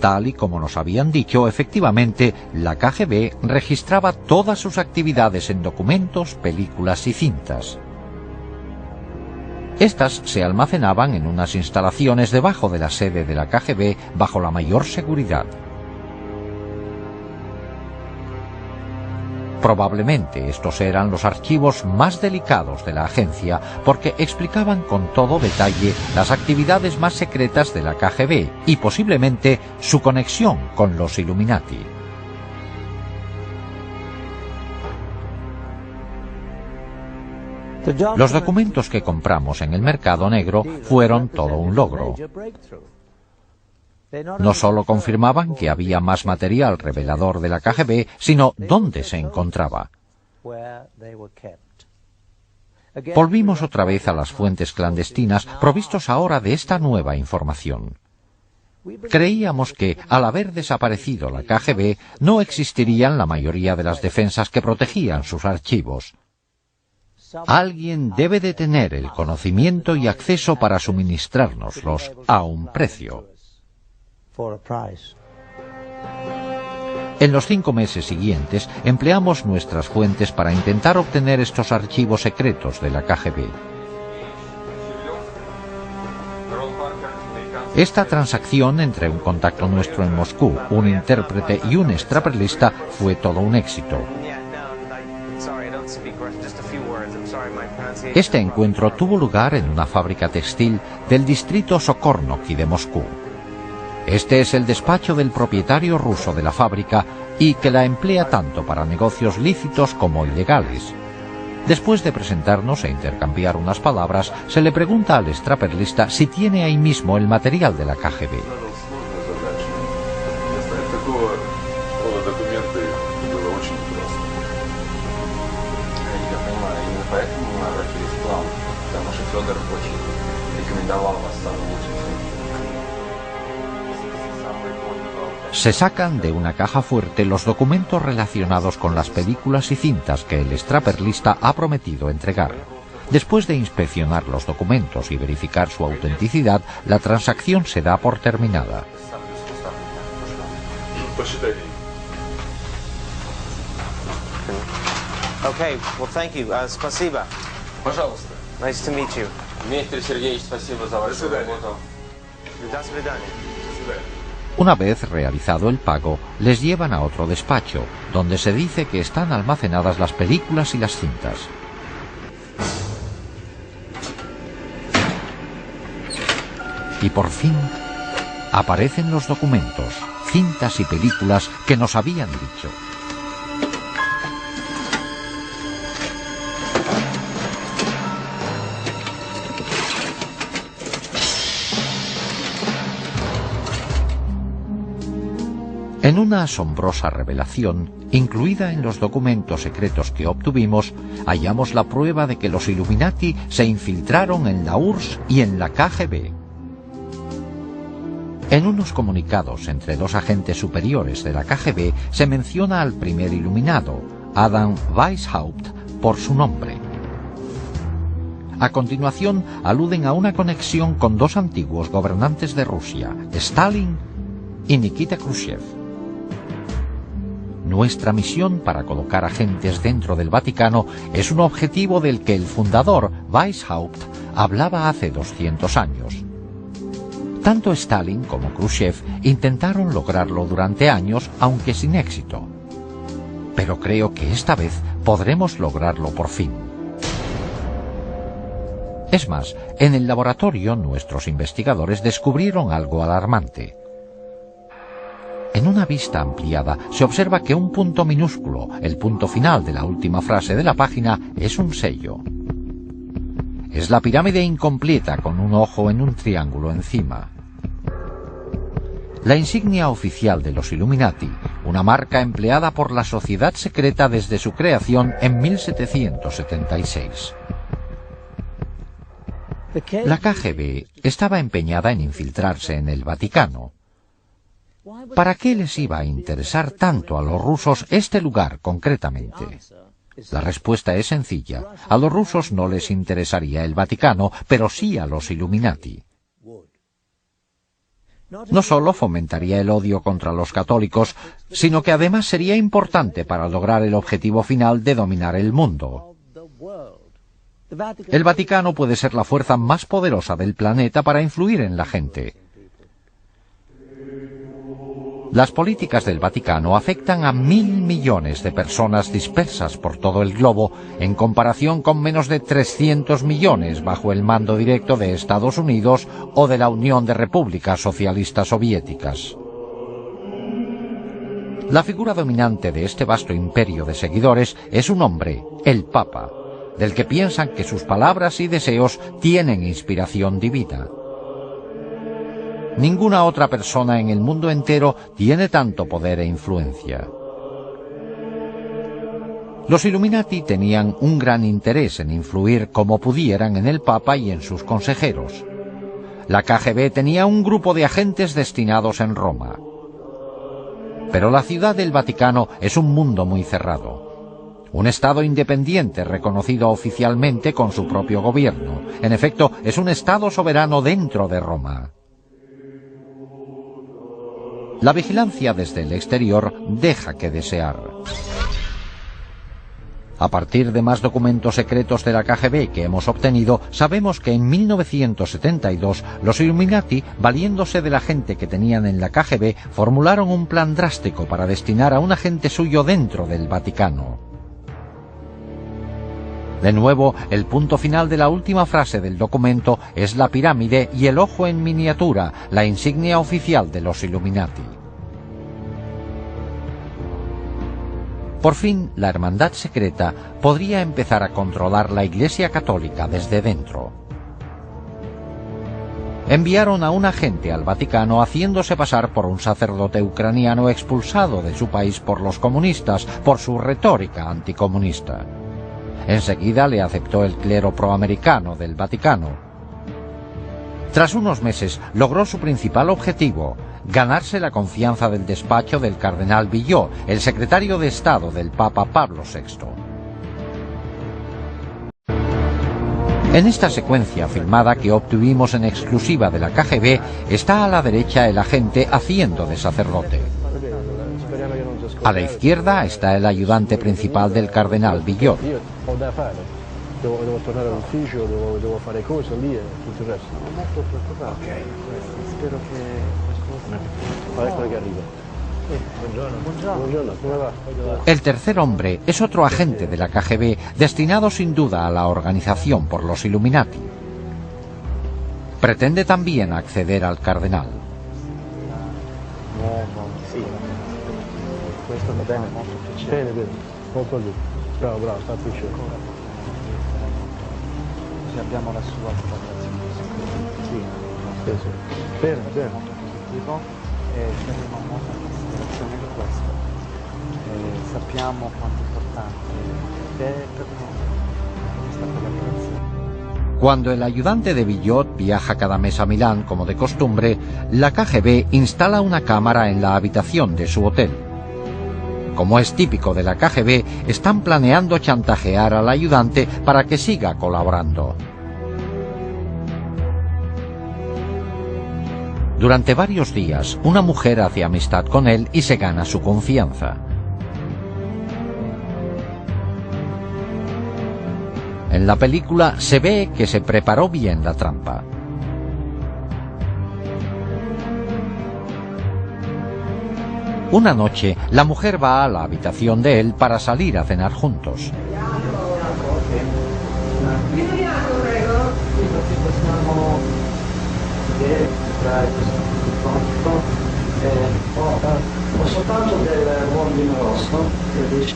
Tal y como nos habían dicho, efectivamente, la KGB registraba todas sus actividades en documentos, películas y cintas. Estas se almacenaban en unas instalaciones debajo de la sede de la KGB bajo la mayor seguridad. Probablemente estos eran los archivos más delicados de la agencia porque explicaban con todo detalle las actividades más secretas de la KGB y posiblemente su conexión con los Illuminati. Los documentos que compramos en el mercado negro fueron todo un logro. No solo confirmaban que había más material revelador de la KGB, sino dónde se encontraba. Volvimos otra vez a las fuentes clandestinas, provistos ahora de esta nueva información. Creíamos que, al haber desaparecido la KGB, no existirían la mayoría de las defensas que protegían sus archivos. Alguien debe de tener el conocimiento y acceso para suministrárnoslos a un precio. En los 5 meses siguientes empleamos nuestras fuentes para intentar obtener estos archivos secretos de la KGB. Esta transacción entre un contacto nuestro en Moscú, un intérprete y un extraperlista fue todo un éxito. Este encuentro tuvo lugar en una fábrica textil del distrito Sokornoky de Moscú. Este es el despacho del propietario ruso de la fábrica y que la emplea tanto para negocios lícitos como ilegales. Después de presentarnos e intercambiar unas palabras, se le pregunta al extraperlista si tiene ahí mismo el material de la KGB. Se sacan de una caja fuerte los documentos relacionados con las películas y cintas que el extraperlista ha prometido entregar. Después de inspeccionar los documentos y verificar su autenticidad, la transacción se da por terminada. Okay, well, thank you. Спасибо. Пожалуйста. Nice to meet you. Дмитрий Сергеевич, спасибо за вашу работу. До свидания. Una vez realizado el pago, les llevan a otro despacho, donde se dice que están almacenadas las películas y las cintas. Y por fin, aparecen los documentos, cintas y películas que nos habían dicho. En una asombrosa revelación, incluida en los documentos secretos que obtuvimos, hallamos la prueba de que los Illuminati se infiltraron en la URSS y en la KGB. En unos comunicados entre dos agentes superiores de la KGB se menciona al primer iluminado, Adam Weishaupt, por su nombre. A continuación, aluden a una conexión con dos antiguos gobernantes de Rusia, Stalin y Nikita Khrushchev. Nuestra misión para colocar agentes dentro del Vaticano es un objetivo del que el fundador, Weishaupt, hablaba hace 200 años. Tanto Stalin como Khrushchev intentaron lograrlo durante años, aunque sin éxito. Pero creo que esta vez podremos lograrlo por fin. Es más, en el laboratorio nuestros investigadores descubrieron algo alarmante. En una vista ampliada se observa que un punto minúsculo, el punto final de la última frase de la página, es un sello. Es la pirámide incompleta con un ojo en un triángulo encima. La insignia oficial de los Illuminati, una marca empleada por la sociedad secreta desde su creación en 1776. La KGB estaba empeñada en infiltrarse en el Vaticano. ¿Para qué les iba a interesar tanto a los rusos este lugar concretamente? La respuesta es sencilla. A los rusos no les interesaría el Vaticano, pero sí a los Illuminati. No solo fomentaría el odio contra los católicos, sino que además sería importante para lograr el objetivo final de dominar el mundo. El Vaticano puede ser la fuerza más poderosa del planeta para influir en la gente. Las políticas del Vaticano afectan a 1.000 millones de personas dispersas por todo el globo, en comparación con menos de 300 millones bajo el mando directo de Estados Unidos o de la Unión de Repúblicas Socialistas Soviéticas. La figura dominante de este vasto imperio de seguidores es un hombre, el Papa, del que piensan que sus palabras y deseos tienen inspiración divina. Ninguna otra persona en el mundo entero tiene tanto poder e influencia. Los Illuminati tenían un gran interés en influir como pudieran en el Papa y en sus consejeros. La KGB tenía un grupo de agentes destinados en Roma. Pero la ciudad del Vaticano es un mundo muy cerrado. Un Estado independiente reconocido oficialmente con su propio gobierno. En efecto, es un Estado soberano dentro de Roma. La vigilancia desde el exterior deja que desear. A partir de más documentos secretos de la KGB que hemos obtenido, sabemos que en 1972 los Illuminati, valiéndose de la gente que tenían en la KGB, formularon un plan drástico para destinar a un agente suyo dentro del Vaticano. De nuevo, el punto final de la última frase del documento es la pirámide y el ojo en miniatura, la insignia oficial de los Illuminati. Por fin, la hermandad secreta podría empezar a controlar la Iglesia Católica desde dentro. Enviaron a un agente al Vaticano haciéndose pasar por un sacerdote ucraniano expulsado de su país por los comunistas, por su retórica anticomunista. Enseguida le aceptó el clero proamericano del Vaticano. Tras unos meses logró su principal objetivo, ganarse la confianza del despacho del cardenal Villot, el secretario de Estado del Papa Pablo VI. En esta secuencia filmada que obtuvimos en exclusiva de la KGB, está a la derecha el agente haciendo de sacerdote. A la izquierda está el ayudante principal del cardenal Villot. Devo tornare all'ufficio, devo fare cose lì e tutto il resto. Molto preoccupato. Spero che qualcosa... Ecco che arriva. Buongiorno. Buongiorno, come va? El tercer hombre es otro agente de la KGB, destinado sin duda a la organización por los Illuminati. Pretende también acceder al cardenal. Sì. Questo va bene. Bene, bene. Molto bene. Bravo, bravo, sta piacere. Abbiamo la sua collaborazione. Sì. Bene, bene. Positivo e prendiamo molta considerazione di questo. Sappiamo quanto importante è per noi questa collaborazione. Cuando el ayudante de Villot viaja cada mes a Milán, como de costumbre, la KGB instala una cámara en la habitación de su hotel. Como es típico de la KGB, están planeando chantajear al ayudante para que siga colaborando. Durante varios días, una mujer hace amistad con él y se gana su confianza. En la película se ve que se preparó bien la trampa. Una noche, la mujer va a la habitación de él para salir a cenar juntos. soltanto del buon vino rosso, che dici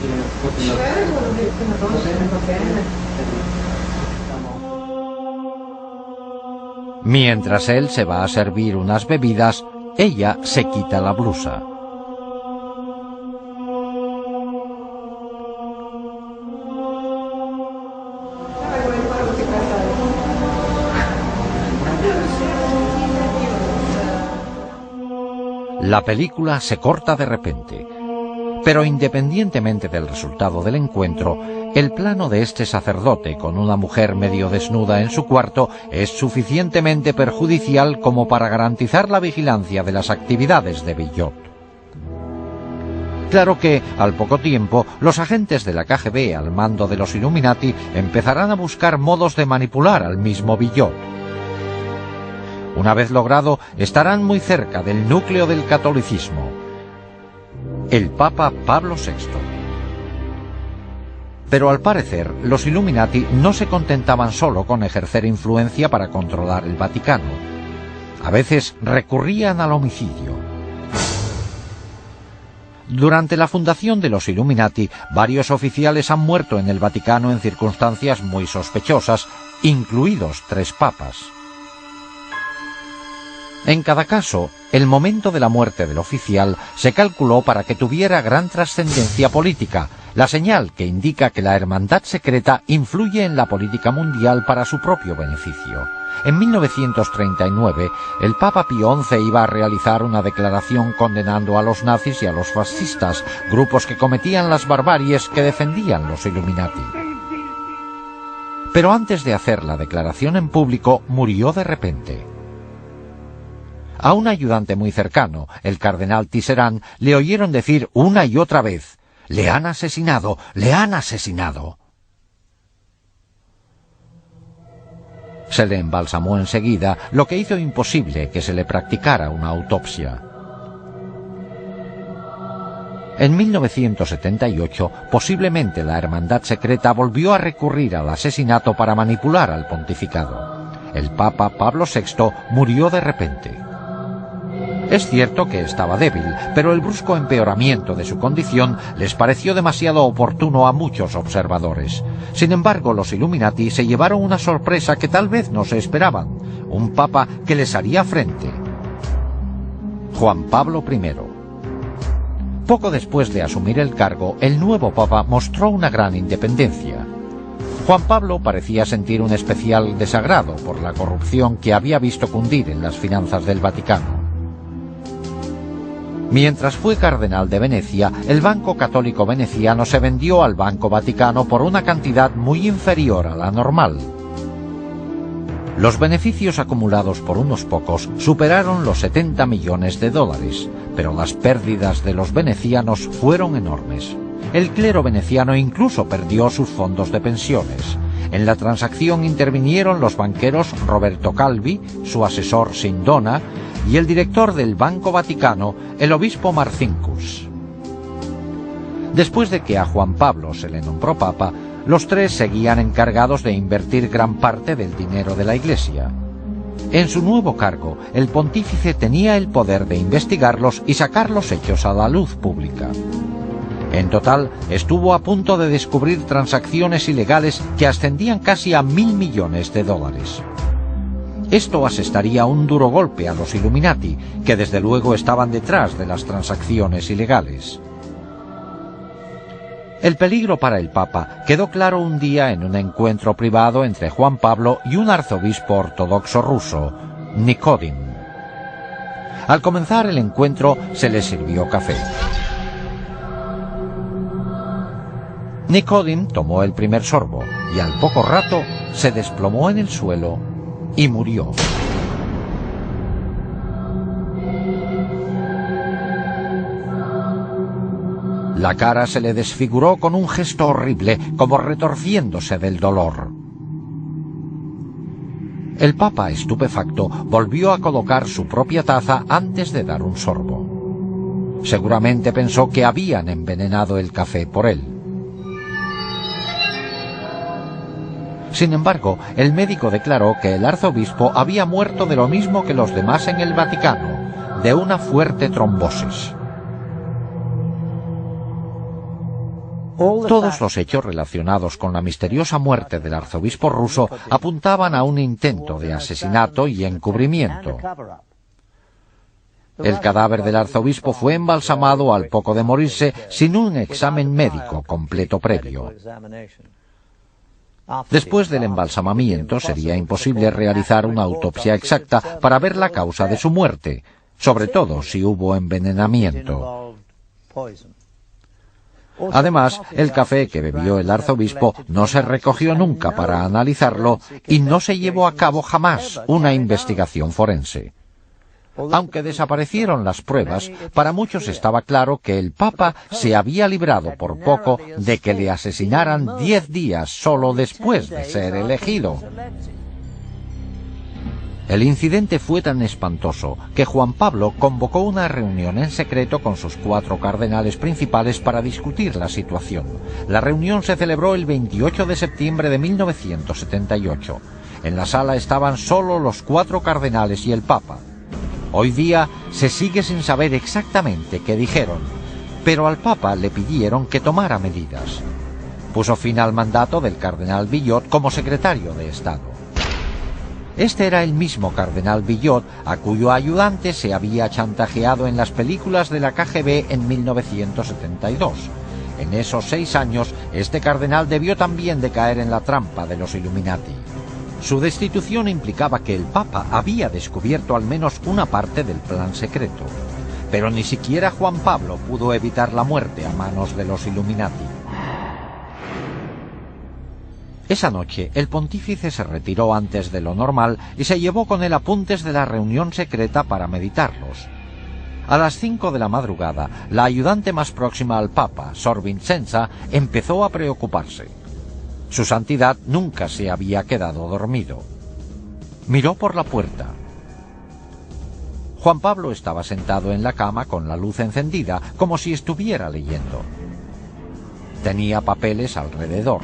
Mientras él se va a servir unas bebidas, ella se quita la blusa. La película se corta de repente, pero independientemente del resultado del encuentro, el plano de este sacerdote con una mujer medio desnuda en su cuarto es suficientemente perjudicial como para garantizar la vigilancia de las actividades de Villot. Claro que, al poco tiempo, los agentes de la KGB al mando de los Illuminati empezarán a buscar modos de manipular al mismo Villot. Una vez logrado, estarán muy cerca del núcleo del catolicismo, el Papa Pablo VI. Pero al parecer, los Illuminati no se contentaban solo con ejercer influencia para controlar el Vaticano. A veces recurrían al homicidio. Durante la fundación de los Illuminati, varios oficiales han muerto en el Vaticano en circunstancias muy sospechosas, incluidos 3 papas. En cada caso, el momento de la muerte del oficial se calculó para que tuviera gran trascendencia política, la señal que indica que la hermandad secreta influye en la política mundial para su propio beneficio. En 1939, el Papa Pío XI iba a realizar una declaración condenando a los nazis y a los fascistas, grupos que cometían las barbaries que defendían los Illuminati. Pero antes de hacer la declaración en público, murió de repente. A un ayudante muy cercano, el cardenal Tisserand, le oyeron decir una y otra vez: «¡Le han asesinado! ¡Le han asesinado!». Se le embalsamó enseguida, lo que hizo imposible que se le practicara una autopsia. En 1978, posiblemente la hermandad secreta volvió a recurrir al asesinato para manipular al pontificado. El Papa Pablo VI murió de repente. Es cierto que estaba débil, pero el brusco empeoramiento de su condición les pareció demasiado oportuno a muchos observadores. Sin embargo, los Illuminati se llevaron una sorpresa que tal vez no se esperaban: un papa que les haría frente. Juan Pablo I. Poco después de asumir el cargo, el nuevo papa mostró una gran independencia. Juan Pablo parecía sentir un especial desagrado por la corrupción que había visto cundir en las finanzas del Vaticano. Mientras fue cardenal de Venecia, el Banco Católico Veneciano se vendió al Banco Vaticano por una cantidad muy inferior a la normal. Los beneficios acumulados por unos pocos superaron los 70 millones de dólares, pero las pérdidas de los venecianos fueron enormes. El clero veneciano incluso perdió sus fondos de pensiones. En la transacción intervinieron los banqueros Roberto Calvi, su asesor Sindona, y el director del Banco Vaticano, el obispo Marcinkus. Después de que a Juan Pablo se le nombró papa, los 3 seguían encargados de invertir gran parte del dinero de la Iglesia. En su nuevo cargo, el pontífice tenía el poder de investigarlos y sacar los hechos a la luz pública. En total, estuvo a punto de descubrir transacciones ilegales que ascendían casi a 1.000 millones de dólares. Esto asestaría un duro golpe a los Illuminati, que desde luego estaban detrás de las transacciones ilegales. El peligro para el Papa quedó claro un día en un encuentro privado entre Juan Pablo y un arzobispo ortodoxo ruso, Nikodim. Al comenzar el encuentro se le sirvió café. Nikodim tomó el primer sorbo y al poco rato se desplomó en el suelo y murió. La cara se le desfiguró con un gesto horrible, como retorciéndose del dolor. El Papa, estupefacto, volvió a colocar su propia taza antes de dar un sorbo. Seguramente pensó que habían envenenado el café por él. Sin embargo, el médico declaró que el arzobispo había muerto de lo mismo que los demás en el Vaticano, de una fuerte trombosis. Todos los hechos relacionados con la misteriosa muerte del arzobispo ruso apuntaban a un intento de asesinato y encubrimiento. El cadáver del arzobispo fue embalsamado al poco de morirse sin un examen médico completo previo. Después del embalsamamiento sería imposible realizar una autopsia exacta para ver la causa de su muerte, sobre todo si hubo envenenamiento. Además, el café que bebió el arzobispo no se recogió nunca para analizarlo y no se llevó a cabo jamás una investigación forense. Aunque desaparecieron las pruebas, para muchos estaba claro que el Papa se había librado por poco de que le asesinaran 10 días solo después de ser elegido. El incidente fue tan espantoso que Juan Pablo convocó una reunión en secreto con sus 4 cardenales principales para discutir la situación. La reunión se celebró el 28 de septiembre de 1978. En la sala estaban solo los 4 cardenales y el Papa. Hoy día se sigue sin saber exactamente qué dijeron, pero al Papa le pidieron que tomara medidas. Puso fin al mandato del cardenal Billot como secretario de Estado. Este era el mismo cardenal Billot a cuyo ayudante se había chantajeado en las películas de la KGB en 1972. En esos 6 años, este cardenal debió también de caer en la trampa de los Illuminati. Su destitución implicaba que el Papa había descubierto al menos una parte del plan secreto. Pero ni siquiera Juan Pablo pudo evitar la muerte a manos de los Illuminati. Esa noche, el pontífice se retiró antes de lo normal y se llevó con él apuntes de la reunión secreta para meditarlos. A las 5 de la madrugada, la ayudante más próxima al Papa, Sor Vincenza, empezó a preocuparse. Su santidad nunca se había quedado dormido. Miró por la puerta. Juan Pablo estaba sentado en la cama con la luz encendida, como si estuviera leyendo. Tenía papeles alrededor.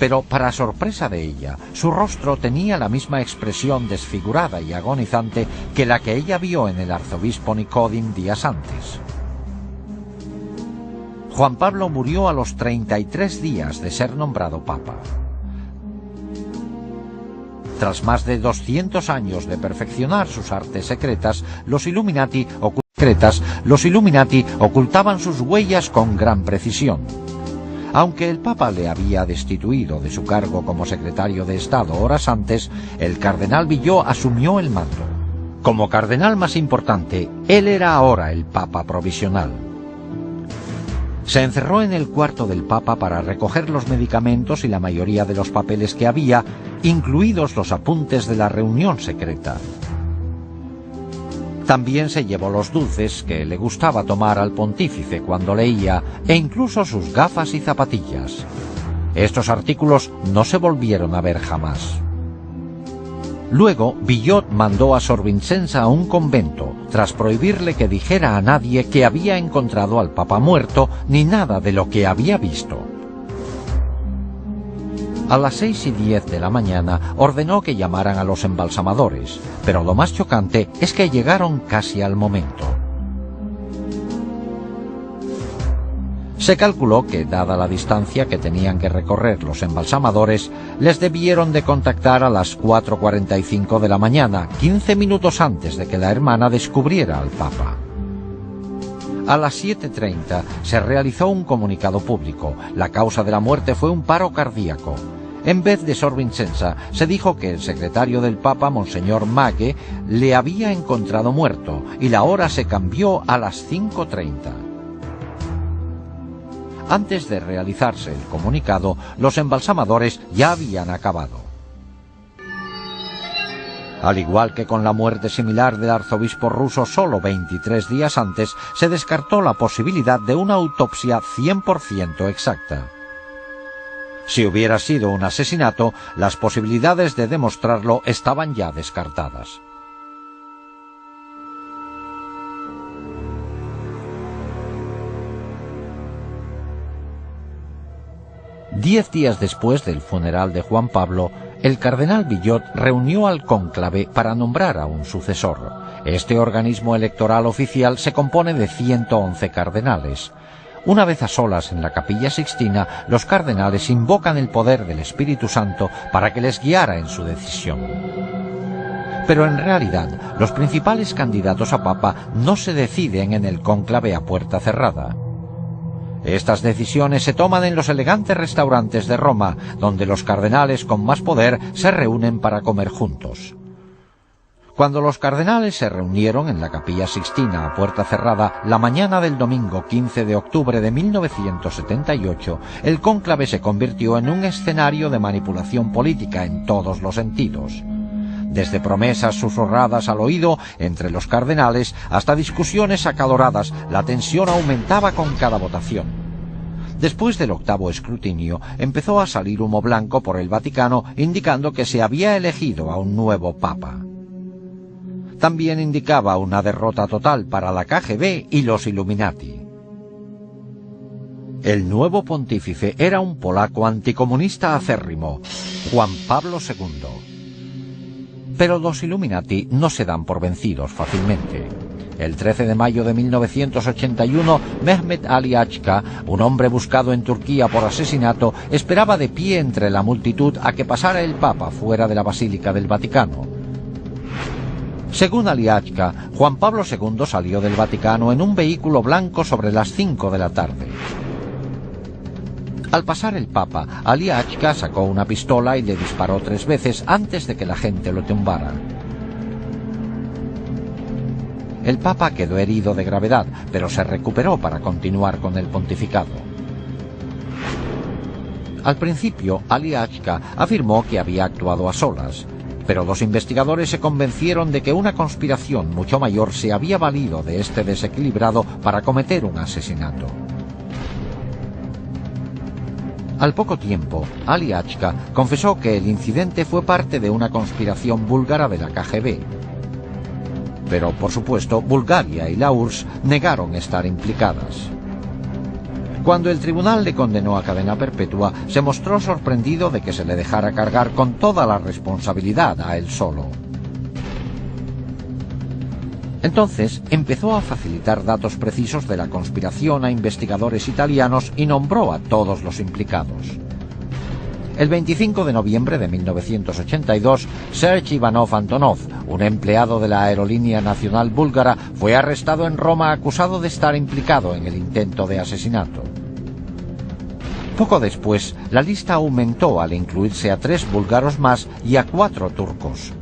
Pero, para sorpresa de ella, su rostro tenía la misma expresión desfigurada y agonizante que la que ella vio en el arzobispo Nicodem días antes. Juan Pablo murió a los 33 días de ser nombrado Papa. Tras más de 200 años de perfeccionar sus artes secretas, los Illuminati ocultaban sus huellas con gran precisión. Aunque el Papa le había destituido de su cargo como secretario de Estado horas antes, el cardenal Billot asumió el mando. Como cardenal más importante, él era ahora el Papa provisional. Se encerró en el cuarto del Papa para recoger los medicamentos y la mayoría de los papeles que había, incluidos los apuntes de la reunión secreta. También se llevó los dulces que le gustaba tomar al pontífice cuando leía, e incluso sus gafas y zapatillas. Estos artículos no se volvieron a ver jamás. Luego, Billot mandó a Sor Vincenza a un convento, tras prohibirle que dijera a nadie que había encontrado al Papa muerto, ni nada de lo que había visto. A las 6:10 de la mañana ordenó que llamaran a los embalsamadores, pero lo más chocante es que llegaron casi al momento. Se calculó que, dada la distancia que tenían que recorrer los embalsamadores, les debieron de contactar a las 4:45 de la mañana, 15 minutos antes de que la hermana descubriera al Papa. A las 7:30 se realizó un comunicado público. La causa de la muerte fue un paro cardíaco. En vez de Sor Vincenza, se dijo que el secretario del Papa, Monseñor Maghe, le había encontrado muerto, y la hora se cambió a las 5:30. Antes de realizarse el comunicado, los embalsamadores ya habían acabado. Al igual que con la muerte similar del arzobispo ruso solo 23 días antes, se descartó la posibilidad de una autopsia 100% exacta. Si hubiera sido un asesinato, las posibilidades de demostrarlo estaban ya descartadas. Diez días después del funeral de Juan Pablo, el cardenal Billot reunió al cónclave para nombrar a un sucesor. Este organismo electoral oficial se compone de 111 cardenales. Una vez a solas en la Capilla Sixtina, los cardenales invocan el poder del Espíritu Santo para que les guiara en su decisión. Pero en realidad, los principales candidatos a papa no se deciden en el cónclave a puerta cerrada. Estas decisiones se toman en los elegantes restaurantes de Roma, donde los cardenales con más poder se reúnen para comer juntos. Cuando los cardenales se reunieron en la Capilla Sixtina a puerta cerrada la mañana del domingo 15 de octubre de 1978, el cónclave se convirtió en un escenario de manipulación política en todos los sentidos. Desde promesas susurradas al oído entre los cardenales hasta discusiones acaloradas, la tensión aumentaba con cada votación. Después del octavo escrutinio, empezó a salir humo blanco por el Vaticano indicando que se había elegido a un nuevo papa. También indicaba una derrota total para la KGB y los Illuminati. El nuevo pontífice era un polaco anticomunista acérrimo, Juan Pablo II. Pero los Illuminati no se dan por vencidos fácilmente. El 13 de mayo de 1981, Mehmet Ali Achka, un hombre buscado en Turquía por asesinato, esperaba de pie entre la multitud a que pasara el Papa fuera de la Basílica del Vaticano. Según Ali Achka, Juan Pablo II salió del Vaticano en un vehículo blanco sobre las 5 de la tarde. Al pasar el Papa, Ali Achka sacó una pistola y le disparó 3 veces antes de que la gente lo tumbara. El Papa quedó herido de gravedad, pero se recuperó para continuar con el pontificado. Al principio, Ali Achka afirmó que había actuado a solas, pero los investigadores se convencieron de que una conspiración mucho mayor se había valido de este desequilibrado para cometer un asesinato. Al poco tiempo, Ali Achka confesó que el incidente fue parte de una conspiración búlgara de la KGB. Pero, por supuesto, Bulgaria y la URSS negaron estar implicadas. Cuando el tribunal le condenó a cadena perpetua, se mostró sorprendido de que se le dejara cargar con toda la responsabilidad a él solo. Entonces empezó a facilitar datos precisos de la conspiración a investigadores italianos y nombró a todos los implicados. El 25 de noviembre de 1982, Serge Ivanov Antonov, un empleado de la Aerolínea Nacional Búlgara, fue arrestado en Roma acusado de estar implicado en el intento de asesinato. Poco después, la lista aumentó al incluirse a 3 búlgaros más y a 4 turcos.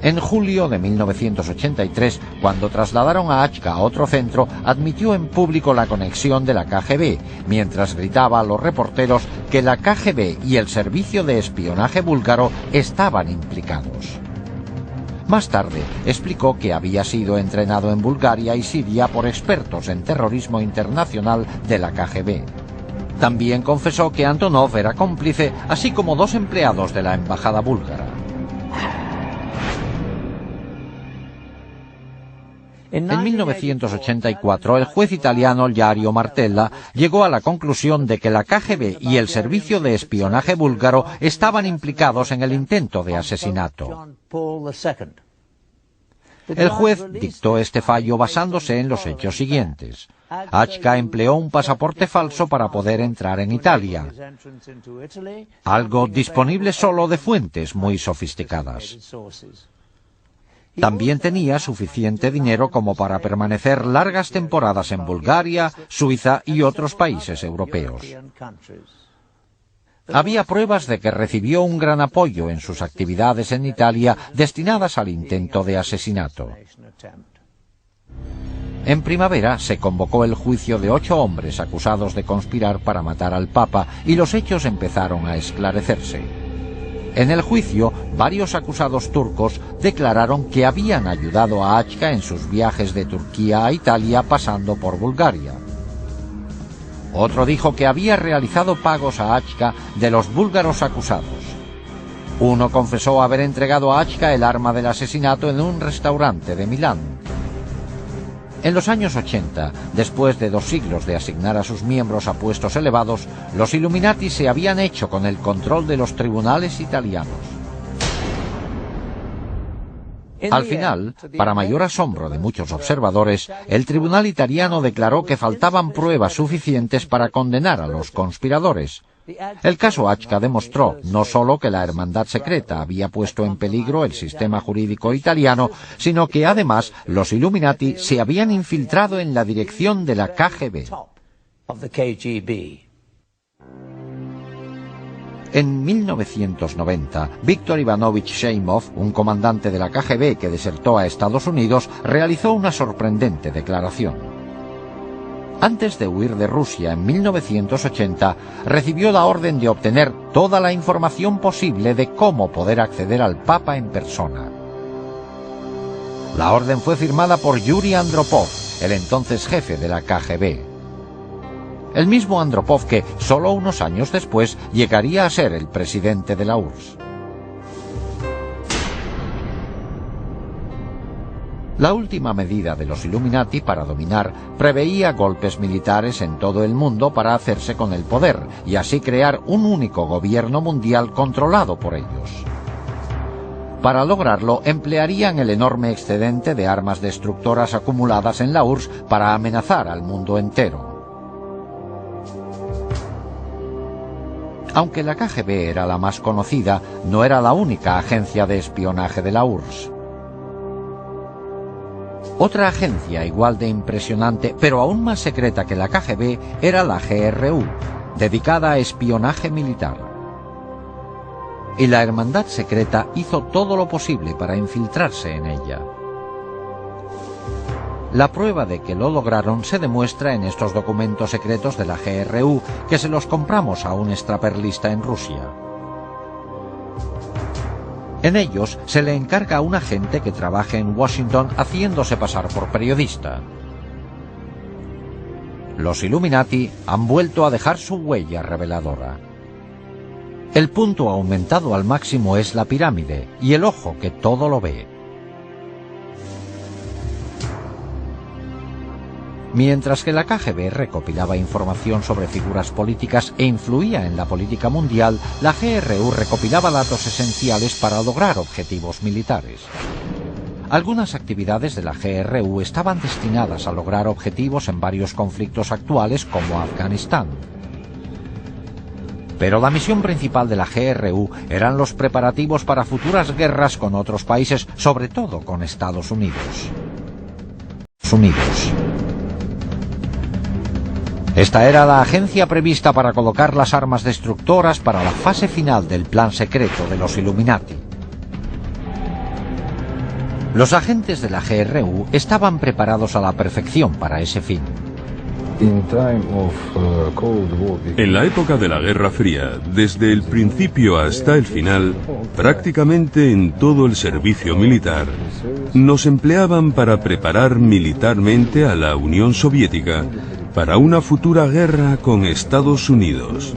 En julio de 1983, cuando trasladaron a Achka a otro centro, admitió en público la conexión de la KGB, mientras gritaba a los reporteros que la KGB y el servicio de espionaje búlgaro estaban implicados. Más tarde, explicó que había sido entrenado en Bulgaria y Siria por expertos en terrorismo internacional de la KGB. También confesó que Antonov era cómplice, así como 2 empleados de la embajada búlgara. En 1984, el juez italiano Dario Martella llegó a la conclusión de que la KGB y el servicio de espionaje búlgaro estaban implicados en el intento de asesinato. El juez dictó este fallo basándose en los hechos siguientes. Achka empleó un pasaporte falso para poder entrar en Italia, algo disponible solo de fuentes muy sofisticadas. También tenía suficiente dinero como para permanecer largas temporadas en Bulgaria, Suiza y otros países europeos. Había pruebas de que recibió un gran apoyo en sus actividades en Italia destinadas al intento de asesinato. En primavera se convocó el juicio de 8 hombres acusados de conspirar para matar al Papa y los hechos empezaron a esclarecerse. En el juicio, varios acusados turcos declararon que habían ayudado a Achka en sus viajes de Turquía a Italia pasando por Bulgaria. Otro dijo que había realizado pagos a Achka de los búlgaros acusados. Uno confesó haber entregado a Achka el arma del asesinato en un restaurante de Milán. En los años 80, después de 2 siglos de asignar a sus miembros a puestos elevados, los Illuminati se habían hecho con el control de los tribunales italianos. Al final, para mayor asombro de muchos observadores, el tribunal italiano declaró que faltaban pruebas suficientes para condenar a los conspiradores. El caso Achca demostró no solo que la hermandad secreta había puesto en peligro el sistema jurídico italiano, sino que además los Illuminati se habían infiltrado en la dirección de la KGB. En 1990, Viktor Ivanovich Sheimov, un comandante de la KGB que desertó a Estados Unidos, realizó una sorprendente declaración. Antes de huir de Rusia en 1980, recibió la orden de obtener toda la información posible de cómo poder acceder al Papa en persona. La orden fue firmada por Yuri Andropov, el entonces jefe de la KGB. El mismo Andropov que, solo unos años después, llegaría a ser el presidente de la URSS. La última medida de los Illuminati para dominar preveía golpes militares en todo el mundo para hacerse con el poder y así crear un único gobierno mundial controlado por ellos. Para lograrlo, emplearían el enorme excedente de armas destructoras acumuladas en la URSS para amenazar al mundo entero. Aunque la KGB era la más conocida, no era la única agencia de espionaje de la URSS. Otra agencia igual de impresionante, pero aún más secreta que la KGB, era la GRU, dedicada a espionaje militar. Y la hermandad secreta hizo todo lo posible para infiltrarse en ella. La prueba de que lo lograron se demuestra en estos documentos secretos de la GRU, que se los compramos a un extraperlista en Rusia. En ellos se le encarga a un agente que trabaje en Washington haciéndose pasar por periodista. Los Illuminati han vuelto a dejar su huella reveladora. El punto aumentado al máximo es la pirámide y el ojo que todo lo ve. Mientras que la KGB recopilaba información sobre figuras políticas e influía en la política mundial, la GRU recopilaba datos esenciales para lograr objetivos militares. Algunas actividades de la GRU estaban destinadas a lograr objetivos en varios conflictos actuales como Afganistán. Pero la misión principal de la GRU eran los preparativos para futuras guerras con otros países, sobre todo con Estados Unidos. Esta era la agencia prevista para colocar las armas destructoras para la fase final del plan secreto de los Illuminati. Los agentes de la GRU estaban preparados a la perfección para ese fin. En la época de la Guerra Fría, desde el principio hasta el final, prácticamente en todo el servicio militar, nos empleaban para preparar militarmente a la Unión Soviética para una futura guerra con Estados Unidos.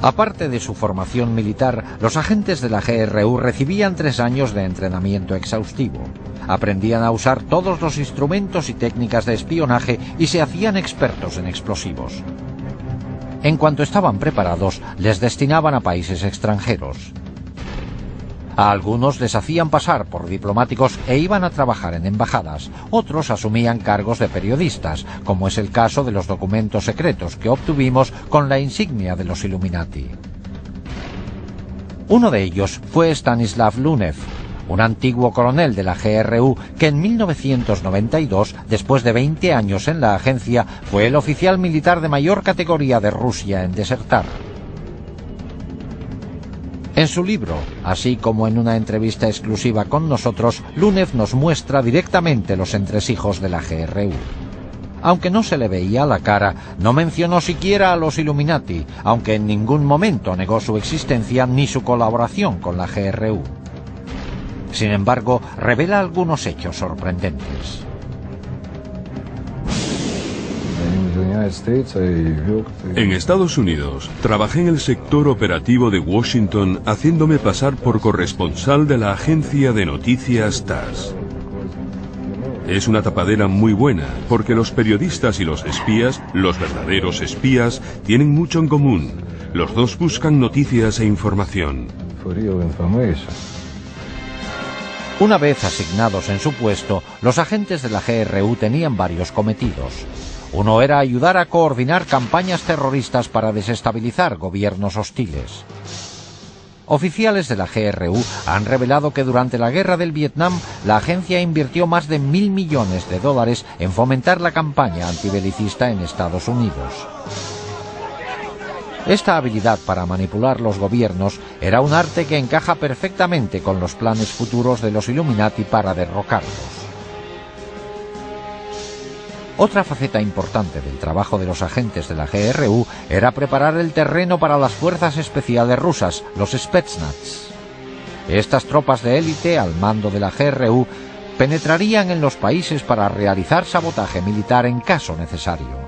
Aparte de su formación militar, los agentes de la GRU recibían 3 años de entrenamiento exhaustivo. Aprendían a usar todos los instrumentos y técnicas de espionaje y se hacían expertos en explosivos. En cuanto estaban preparados, les destinaban a países extranjeros. A algunos les hacían pasar por diplomáticos e iban a trabajar en embajadas. Otros asumían cargos de periodistas, como es el caso de los documentos secretos que obtuvimos con la insignia de los Illuminati. Uno de ellos fue Stanislav Lunev, un antiguo coronel de la GRU que en 1992, después de 20 años en la agencia, fue el oficial militar de mayor categoría de Rusia en desertar. En su libro, así como en una entrevista exclusiva con nosotros, Lunev nos muestra directamente los entresijos de la GRU. Aunque no se le veía la cara, no mencionó siquiera a los Illuminati, aunque en ningún momento negó su existencia ni su colaboración con la GRU. Sin embargo, revela algunos hechos sorprendentes. En Estados Unidos, trabajé en el sector operativo de Washington haciéndome pasar por corresponsal de la agencia de noticias TASS. Es una tapadera muy buena, porque los periodistas y los espías, los verdaderos espías, tienen mucho en común. Los dos buscan noticias e información. Una vez asignados en su puesto, los agentes de la GRU tenían varios cometidos. Uno era ayudar a coordinar campañas terroristas para desestabilizar gobiernos hostiles. Oficiales de la GRU han revelado que durante la guerra del Vietnam la agencia invirtió más de $1.000 millones en fomentar la campaña antibelicista en Estados Unidos. Esta habilidad para manipular los gobiernos era un arte que encaja perfectamente con los planes futuros de los Illuminati para derrocarlos. Otra faceta importante del trabajo de los agentes de la GRU era preparar el terreno para las fuerzas especiales rusas, los Spetsnaz. Estas tropas de élite al mando de la GRU penetrarían en los países para realizar sabotaje militar en caso necesario.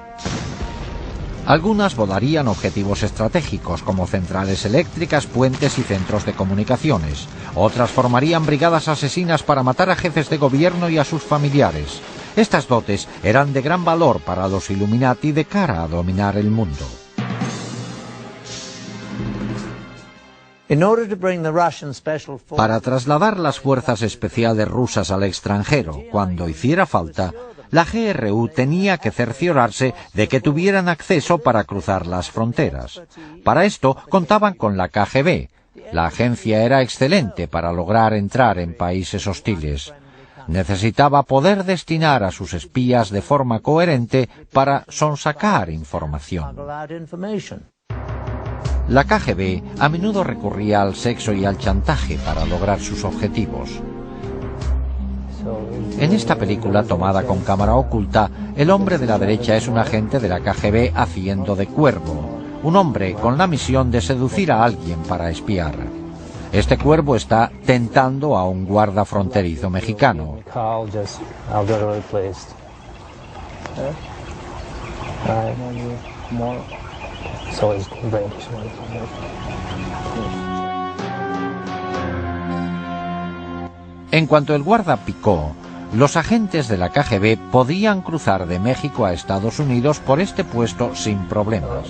Algunas volarían objetivos estratégicos como centrales eléctricas, puentes y centros de comunicaciones. Otras formarían brigadas asesinas para matar a jefes de gobierno y a sus familiares. Estas dotes eran de gran valor para los Illuminati de cara a dominar el mundo. Para trasladar las fuerzas especiales rusas al extranjero cuando hiciera falta, la GRU tenía que cerciorarse de que tuvieran acceso para cruzar las fronteras. Para esto contaban con la KGB. La agencia era excelente para lograr entrar en países hostiles. Necesitaba poder destinar a sus espías de forma coherente para sonsacar información. La KGB a menudo recurría al sexo y al chantaje para lograr sus objetivos. En esta película, tomada con cámara oculta, el hombre de la derecha es un agente de la KGB haciendo de cuervo, un hombre con la misión de seducir a alguien para espiar. Este cuervo está tentando a un guarda fronterizo mexicano. En cuanto el guarda picó, los agentes de la KGB podían cruzar de México a Estados Unidos por este puesto sin problemas.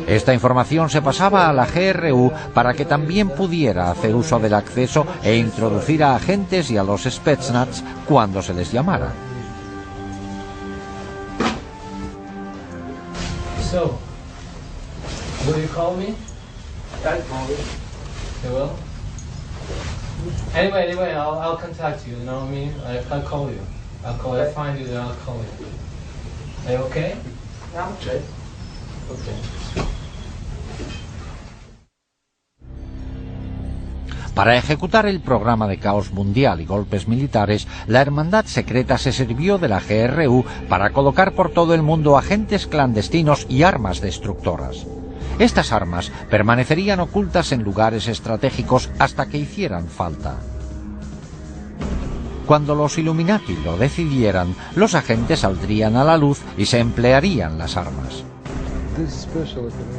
Esta información se pasaba a la GRU para que también pudiera hacer uso del acceso e introducir a agentes y a los Spetsnaz cuando se les llamara. So, will you call me? I'll call you. You will? Anyway, I'll contact you, you know what I mean? I'll call you. I'll find you, then I'll call you. Are you okay? I'm okay. Okay. Para ejecutar el programa de caos mundial y golpes militares, la Hermandad Secreta se sirvió de la GRU para colocar por todo el mundo agentes clandestinos y armas destructoras. Estas armas permanecerían ocultas en lugares estratégicos hasta que hicieran falta. Cuando los Illuminati lo decidieran, los agentes saldrían a la luz y se emplearían las armas.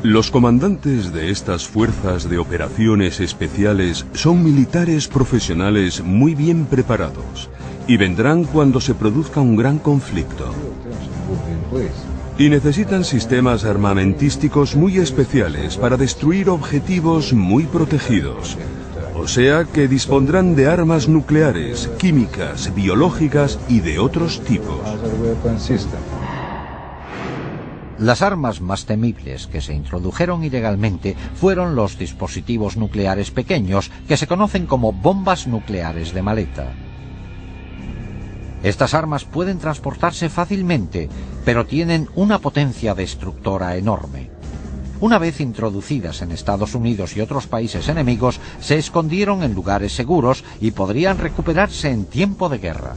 Los comandantes de estas fuerzas de operaciones especiales son militares profesionales muy bien preparados y vendrán cuando se produzca un gran conflicto. Y necesitan sistemas armamentísticos muy especiales para destruir objetivos muy protegidos. O sea que dispondrán de armas nucleares, químicas, biológicas y de otros tipos. Las armas más temibles que se introdujeron ilegalmente fueron los dispositivos nucleares pequeños, que se conocen como bombas nucleares de maleta. Estas armas pueden transportarse fácilmente, pero tienen una potencia destructora enorme. Una vez introducidas en Estados Unidos y otros países enemigos, se escondieron en lugares seguros y podrían recuperarse en tiempo de guerra.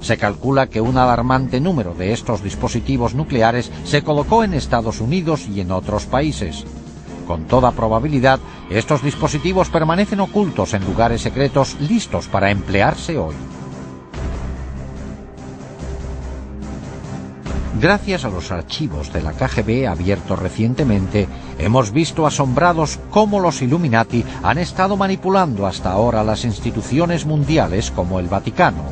Se calcula que un alarmante número de estos dispositivos nucleares se colocó en Estados Unidos y en otros países. Con toda probabilidad, estos dispositivos permanecen ocultos en lugares secretos listos para emplearse hoy. Gracias a los archivos de la KGB abiertos recientemente, hemos visto asombrados cómo los Illuminati han estado manipulando hasta ahora las instituciones mundiales como el Vaticano.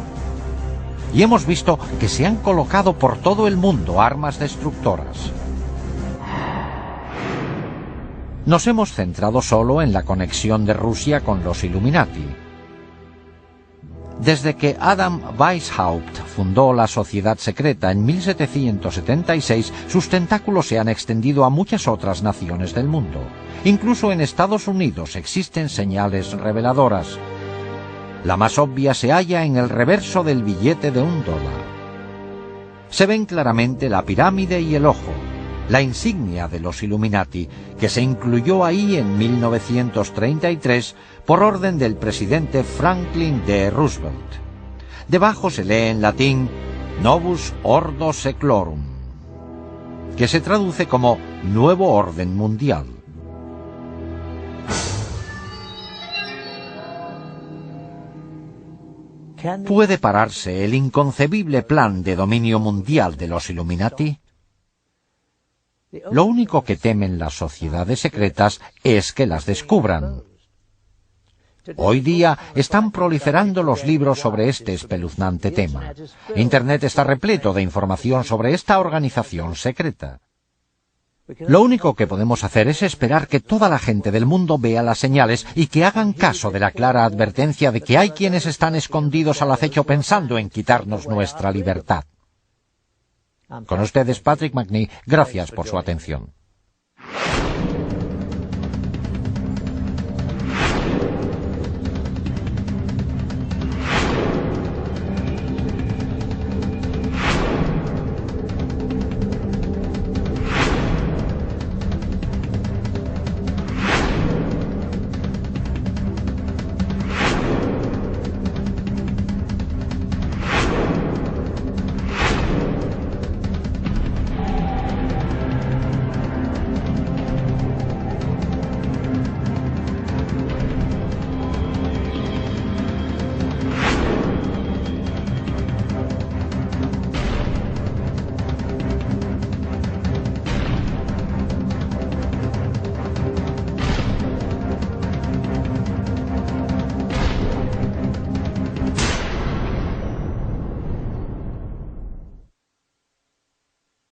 Y hemos visto que se han colocado por todo el mundo armas destructoras. Nos hemos centrado solo en la conexión de Rusia con los Illuminati. Desde que Adam Weishaupt fundó la sociedad secreta en 1776, sus tentáculos se han extendido a muchas otras naciones del mundo. Incluso en Estados Unidos existen señales reveladoras. La más obvia se halla en el reverso del billete de $1. Se ven claramente la pirámide y el ojo, la insignia de los Illuminati, que se incluyó ahí en 1933 por orden del presidente Franklin D. Roosevelt. Debajo se lee en latín Novus Ordo Seclorum, que se traduce como Nuevo Orden Mundial. ¿Puede pararse el inconcebible plan de dominio mundial de los Illuminati? Lo único que temen las sociedades secretas es que las descubran. Hoy día están proliferando los libros sobre este espeluznante tema. Internet está repleto de información sobre esta organización secreta. Lo único que podemos hacer es esperar que toda la gente del mundo vea las señales y que hagan caso de la clara advertencia de que hay quienes están escondidos al acecho pensando en quitarnos nuestra libertad. Con ustedes, Patrick Macnee, gracias por su atención.